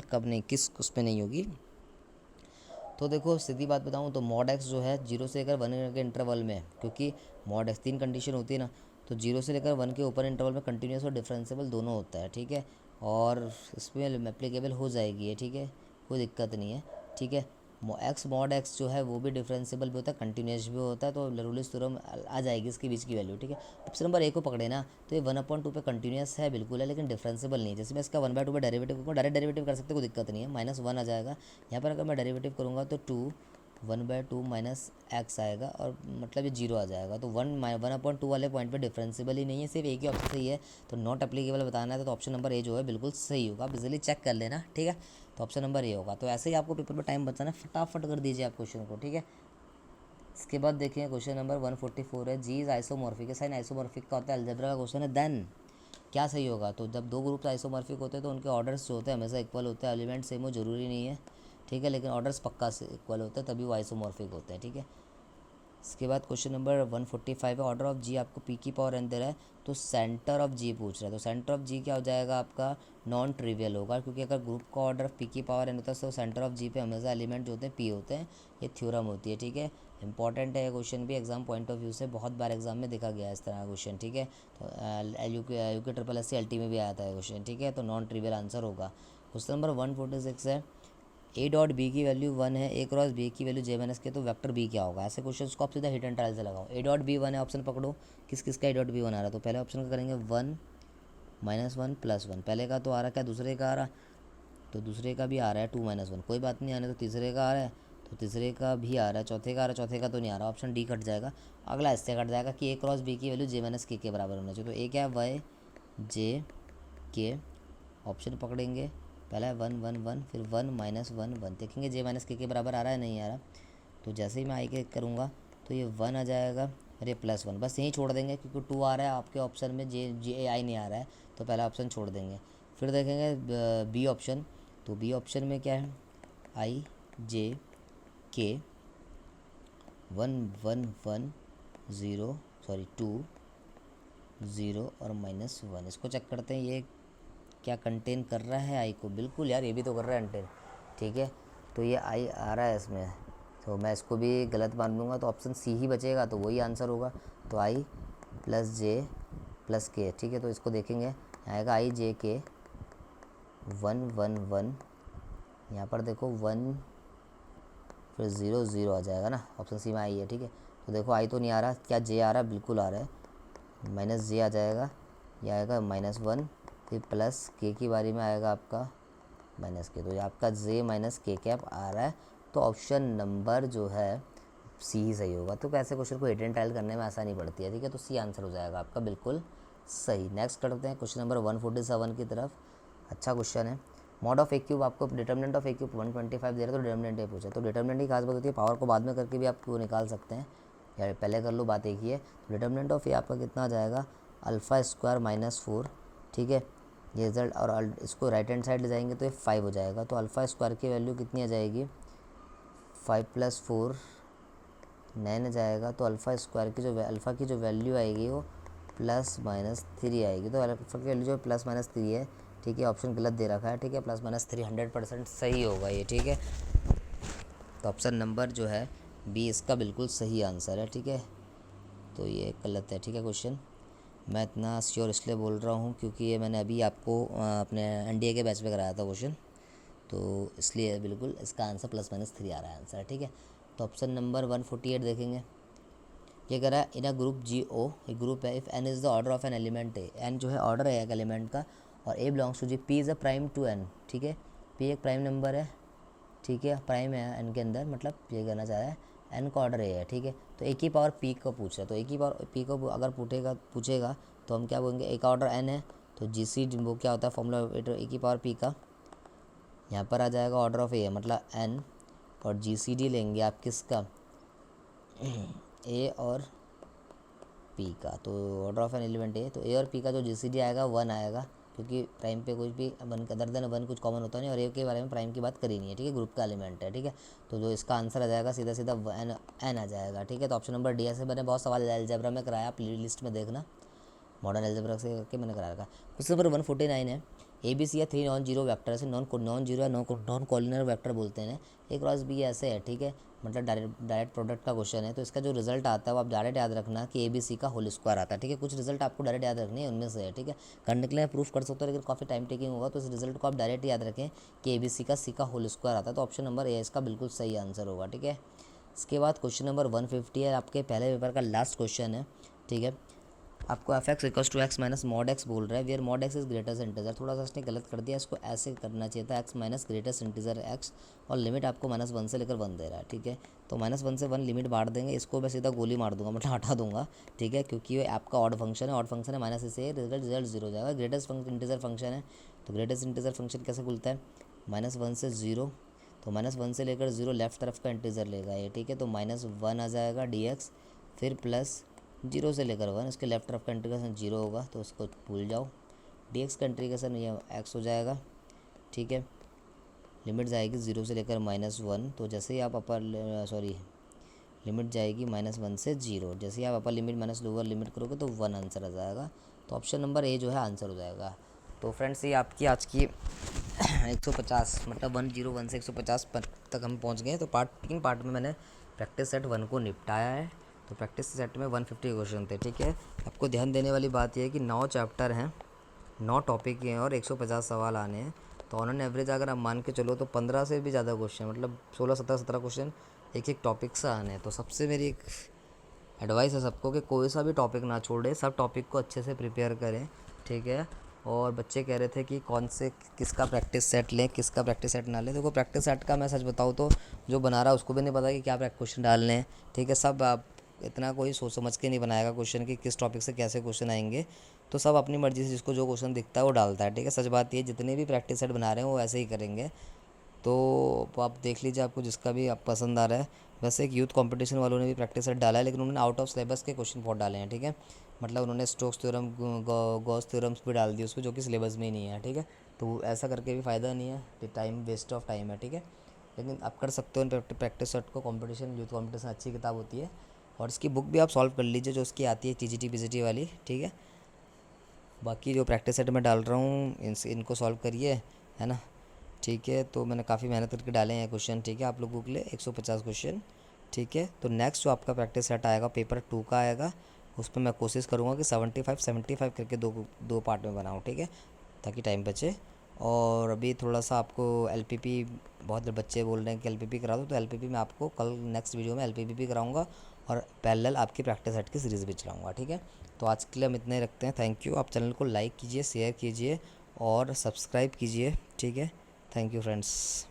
कब नहीं, किस उस पर नहीं होगी। तो देखो सीधी बात बताऊँ तो मॉड एक्स जो है 0 से लेकर 1 के इंटरवल में, क्योंकि मॉड एक्स 3 कंडीशन होती है ना, तो 0 से लेकर 1 के ऊपर इंटरवल में कंटिन्यूस और डिफरेंशिएबल दोनों होता है। ठीक है, और इसमें एप्लीकेबल हो जाएगी है। ठीक है, कोई दिक्कत नहीं है। ठीक है, मॉड एक्स जो है वो भी डिफरेंशिएबल भी होता है, कंटिन्यूस भी होता है, तो लरूलिस थ्योरम आ जाएगी इसके बीच की वैल्यू। ठीक है, ऑप्शन नंबर ए को पकड़े ना, तो ये 1/2 पे कंटिन्यूस है बिल्कुल है, लेकिन डिफरेंशिएबल नहीं है। जैसे मैं इसका 1/2 पे डेरिवेटिव करूँगा, डायरेक्ट डेरिवेटिव कर सकते, कोई दिक्कत नहीं है, -1 आ जाएगा। यहाँ पर अगर मैं डेरिवेटिव करूँगा तो 1/2 - x आएगा और मतलब ये 0 आ जाएगा। तो 1/2 वाले पॉइंट पे डिफरेंशिएबल ही नहीं है, सिर्फ एक ही ऑप्शन सही है। तो नॉट एप्लीकेबल बताना है तो ऑप्शन नंबर ए जो है बिल्कुल सही होगा। आप इजीली चेक कर लेना। ठीक है, तो ऑप्शन नंबर ए होगा। तो ऐसे ही आपको पेपर में टाइम बचाना, फटाफट कर दीजिए आप क्वेश्चन को। ठीक है, इसके बाद देखिए क्वेश्चन नंबर 144 है, जी इज आइसोमॉर्फिक है। साइन आइसोमॉर्फिक का होता है, अलजेब्रा का क्वेश्चन है। देन क्या सही होगा, तो जब दो ग्रुप्स आइसोमॉर्फिक होते हैं तो उनके ऑर्डर्स जो होते हैं हमेशा इक्वल होते हैं। एलिमेंट सेम हो जरूरी नहीं है। ठीक है, लेकिन ऑर्डर्स पक्का से इक्वल होते हैं तभी वो आइसोमॉर्फिक होते हैं। ठीक है, इसके बाद क्वेश्चन नंबर 145 है, ऑर्डर ऑफ जी आपको पी की पावर एन दे रहा है, तो सेंटर ऑफ जी पूछ रहा है, तो सेंटर ऑफ जी क्या हो जाएगा आपका नॉन ट्रिवियल होगा, क्योंकि अगर ग्रुप का ऑर्डर पी की पावर एन होता है तो सेंटर ऑफ जी पे हमेशा एलिमेंट जो होते हैं पी होते हैं, ये थ्योरम होती है, ठीक है। इंपॉर्टेंट है ये क्वेश्चन भी एग्जाम पॉइंट ऑफ व्यू से, बहुत बार एग्जाम में देखा गया है इस तरह का क्वेश्चन, ठीक है। तो UK triple S C L T में भी आया था क्वेश्चन, ठीक है, तो नॉन ट्रिवियल आंसर होगा। क्वेश्चन नंबर 146 है, ए डॉट बी की वैल्यू 1 है, ए क्रॉस बी की वैल्यू जे माइनस के, तो वेक्टर बी क्या होगा। ऐसे क्वेश्चन को आप सीधा हिट एंड ट्रायल से लगाओ। ए डॉट बी 1 है, ऑप्शन पकड़ो, किस किस का ए डॉट बी 1 आ रहा है, तो पहले ऑप्शन का करेंगे 1 -1 +1, पहले का तो आ रहा क्या, दूसरे का आ रहा, तो दूसरे का भी आ रहा है 2 -1, कोई बात नहीं आने, तो तीसरे का आ रहा है, तो तीसरे का भी आ रहा है, चौथे का आ रहा है, चौथे का तो नहीं आ रहा, ऑप्शन डी कट जाएगा। अगला इससे कट जाएगा कि ए क्रॉस बी की वैल्यू जे माइनस के बराबर होना चाहिए, तो ए क्या है वाई जे के, ऑप्शन पकड़ेंगे, पहला है 1 1 1, फिर 1 -1 1, देखेंगे जे माइनस के बराबर आ रहा है नहीं आ रहा, तो जैसे ही मैं आई के करूँगा तो ये 1 आ जाएगा और ये +1, बस यहीं छोड़ देंगे क्योंकि 2 आ रहा है आपके ऑप्शन में, जे आई नहीं आ रहा है, तो पहला ऑप्शन छोड़ देंगे। फिर देखेंगे बी ऑप्शन, तो बी ऑप्शन में क्या है आई जे के 1 1 1 0 सॉरी 2 0 और -1, इसको चेक करते हैं ये क्या कंटेन कर रहा है आई को, बिल्कुल यार ये भी तो कर रहा है कंटेन, ठीक है, तो ये आई आ रहा है इसमें, तो मैं इसको भी गलत मान लूँगा, तो ऑप्शन सी ही बचेगा, तो वही आंसर होगा, तो आई + जे + के, ठीक है, तो इसको देखेंगे आएगा आई जे के 1 1 1, यहाँ पर देखो 1 फिर 0 0 आ जाएगा ना, ऑप्शन सी में आई है, ठीक है, तो देखो आई तो नहीं आ रहा, क्या जे आ रहा है, बिल्कुल आ रहा है, -जे आ जाएगा, यह आएगा -1, फिर प्लस के की बारी में आएगा आपका -के, तो ये आपका जे माइनस के कैप आ रहा है, तो ऑप्शन नंबर जो है सी ही सही होगा। तो कैसे क्वेश्चन को हिट एंड ट्रायल करने में आसानी पड़ती है, ठीक है, तो सी आंसर हो जाएगा आपका बिल्कुल सही। नेक्स्ट करते हैं क्वेश्चन नंबर 147 की तरफ, अच्छा क्वेश्चन है, मॉड ऑफ ए क्यूब, आपको डिटर्मिनेंट ऑफ ए क्यूब 125 दे रहा है, तो डिटर्मिनेंट ये पूछा, तो डिटर्मिनेंट की खास बात होती है पावर को बाद में करके भी आप क्यों निकाल सकते हैं, या पहले कर लो, बात एक ही है। डिटर्मिनेंट ऑफ ए आपका कितना आ जाएगा α² -4, ठीक है, ये रिजल्ट, और इसको राइट हैंड साइड ले जाएंगे तो ये 5 हो जाएगा, तो α² की वैल्यू कितनी आ जाएगी 5 + 4 9 आ जाएगा, तो अल्फ़ा की जो वैल्यू आएगी वो ±3 आएगी, तो अल्फ़ा की वैल्यू जो ±3 है, ठीक है, ऑप्शन गलत दे रखा है, ठीक है, +-3 100% सही होगा ये, ठीक है, तो ऑप्शन नंबर जो है बी इसका बिल्कुल सही आंसर है, ठीक है, तो ये गलत है, ठीक है क्वेश्चन। मैं इतना श्योर इसलिए बोल रहा हूँ क्योंकि ये मैंने अभी आपको अपने एनडीए के बैच पे कराया था क्वेश्चन, तो इसलिए बिल्कुल इसका आंसर +-3 आ रहा है आंसर, ठीक है। तो ऑप्शन नंबर 148 देखेंगे, ये कह रहा है इन अ ग्रुप जी ओ, एक ग्रुप है, if n is the order of n element a, n जो है ऑर्डर है एक एलिमेंट का, और a belongs to G, p is a prime to n, ठीक है, पी एक प्राइम नंबर है, ठीक है, प्राइम है एन के अंदर, मतलब ये कहना चाह रहा है एन का ऑर्डर ए है, ठीक है, तो ए की पावर पी को पूछ रहा है, तो ए की पावर पी को अगर पूछेगा तो हम क्या बोलेंगे, ए का ऑर्डर एन है, तो जी सी वो क्या होता है फॉर्मूला ए की पावर पी का, यहाँ पर आ जाएगा ऑर्डर ऑफ ए है मतलब एन, और जी सी डी लेंगे आप किसका ए और पी का, तो ऑर्डर ऑफ एन एलिमेंट ए, तो ए और पी का जो जी सी डी आएगा 1 आएगा, क्योंकि प्राइम पे कुछ भी वन अदर देन 1 कुछ कॉमन होता नहीं, और ए के बारे में प्राइम की बात करी नहीं है, ठीक है, ग्रुप का एलिमेंट है, ठीक है, तो जो इसका आंसर आ जाएगा सीधा सीधा एन आ जाएगा, ठीक है, तो ऑप्शन नंबर डी। ऐसे मैंने बहुत सवाल अलजेब्रा में कराया, आप लिस्ट में देखना, मॉडर्न अलजेब्रा से करके मैंने करा रखा। क्वेश्चन नंबर 149 है, ए बी सी या 3 नॉन जीरो वैक्टर से नॉन जीरो या नॉन कॉलिनर वैक्टर बोलते हैं, ए क्रॉस बी ऐसे है, ठीक है, मतलब डायरेक्ट प्रोडक्ट का क्वेश्चन है, तो इसका जो रिजल्ट आता है वो आप डायरेक्ट याद रखना कि ए बी सी का होल स्क्वायर आता है, ठीक है, कुछ रिजल्ट आपको डायरेक्ट याद रखनी है उनमें से है, ठीक है, करने के लिए प्रूफ कर सकते हो लेकिन काफ़ी टाइम टेकिंग होगा, तो इस रिजल्ट को आप डायरेक्ट याद रखें कि ए बी सी का होल स्क्वायर आता है, तो ऑप्शन नंबर ए इसका बिल्कुल सही आंसर होगा, ठीक है। इसके बाद क्वेश्चन नंबर 150 है, आपके पहले पेपर का लास्ट क्वेश्चन है, ठीक है, आपको f x equals to x minus mod x बोल रहा है, where mod x is greatest integer, थोड़ा सा इसने गलत कर दिया, इसको ऐसे करना चाहिए था x minus greatest integer x, और लिमिट आपको -1 से लेकर 1 दे रहा है, ठीक है, तो -1 से 1 लिमिट बांट देंगे, इसको मैं सीधा गोली मार दूंगा, मतलब हटा दूंगा, ठीक है, क्योंकि ये आपका ऑड फंक्शन है, माइनस से रिजल्ट 0 हो जाएगा, ग्रेटेस्ट इंटीजर फंक्शन है, तो ग्रेटेस्ट इंटीजर फंक्शन कैसे खुलता है -1 से 0, तो -1 से लेकर 0 लेफ्ट तरफ का इंटीजर लेगा ये, ठीक है, तो -1 आ जाएगा डी एक्स, फिर प्लस 0 से लेकर 1, इसके लेफ्ट तरफ का इंटीग्रेशन 0 होगा, तो उसको भूल जाओ, डी एक्स का इंटीग्रेशन ये एक्स हो जाएगा, ठीक है, लिमिट जाएगी 0 से लेकर -1, तो जैसे ही आप लिमिट जाएगी -1 से 0। जैसे ही आप upper limit minus lower limit करोगे तो 1 आंसर आ जाएगा। तो ऑप्शन नंबर ए जो है आंसर हो जाएगा। तो फ्रेंड्स ये आपकी आज की 150 मतलब 101 से 150 तक हम पहुंच गए। तो तीन पार्ट में मैंने प्रैक्टिस सेट 1 को निपटाया है। तो प्रैक्टिस सेट में 150 क्वेश्चन थे, ठीक है। आपको ध्यान देने वाली बात यह है कि 9 चैप्टर हैं, 9 टॉपिक हैं और 150 सवाल आने हैं। तो ऑन एन एवरेज अगर आप मान के चलो तो 15 से भी ज़्यादा क्वेश्चन, मतलब 16-17 क्वेश्चन एक टॉपिक से आने हैं। तो सबसे मेरी एक एडवाइस है सबको कि कोई सा भी टॉपिक ना छोड़े, सब टॉपिक को अच्छे से प्रिपेयर करें, ठीक है। और बच्चे कह रहे थे कि कौन से किसका प्रैक्टिस सेट लें, किसका प्रैक्टिस सेट ना लें। देखो प्रैक्टिस सेट का मैं सच बताऊँ तो जो बना रहा है उसको भी नहीं पता कि क्या क्वेश्चन डालने हैं, ठीक है। सब आप इतना कोई सोच समझ के नहीं बनाएगा क्वेश्चन कि किस टॉपिक से कैसे क्वेश्चन आएंगे। तो सब अपनी मर्ज़ी से जिसको जो क्वेश्चन दिखता है वो डालता है, ठीक है। सच बात ये जितने भी प्रैक्टिस सेट बना रहे हैं वो ऐसे ही करेंगे। तो आप देख लीजिए आपको जिसका भी आप पसंद आ रहा है। वैसे एक यूथ कंपटीशन वालों ने भी प्रैक्टिस सेट डाला है, लेकिन उन्होंने आउट ऑफ सिलेबस के क्वेश्चन बहुत डाले हैं, ठीक है। मतलब उन्होंने स्टोक्स थ्योरम, गॉस थ्योरम्स भी डाल दिए उसमें, जो कि सिलेबस में ही नहीं है, ठीक है। तो ऐसा करके भी फ़ायदा नहीं है, टाइम वेस्ट ऑफ टाइम है, ठीक है। लेकिन आप कर सकते हो प्रैक्टिस सेट को। कंपटीशन, यूथ कंपटीशन अच्छी किताब होती है। और इसकी बुक भी आप सॉल्व कर लीजिए जो उसकी आती है TGT PGT वाली, ठीक है। बाकी जो प्रैक्टिस सेट में डाल रहा हूँ इनको सॉल्व करिए, है ना, ठीक है। तो मैंने काफ़ी मेहनत करके डाले हैं क्वेश्चन, ठीक है, आप लोगों के लिए 150 क्वेश्चन, ठीक है। तो नेक्स्ट जो आपका प्रैक्टिस सेट आएगा पेपर 2 का आएगा, उस पर मैं कोशिश करूँगा कि 75 करके दो पार्ट में बनाऊँ, ठीक है, ताकि टाइम बचे। और अभी थोड़ा सा आपको LPP, बहुत बच्चे बोल रहे हैं कि LPP करा दो, तो LPP मैं आपको कल नेक्स्ट वीडियो में LPP भी कराऊंगा और पैरेलल आपकी प्रैक्टिस सेट की सीरीज़ भी चलाऊंगा, ठीक है। तो आज के लिए हम इतने ही रखते हैं। Thank you. आप चैनल को लाइक कीजिए, शेयर कीजिए और सब्सक्राइब कीजिए, ठीक है। Thank you friends.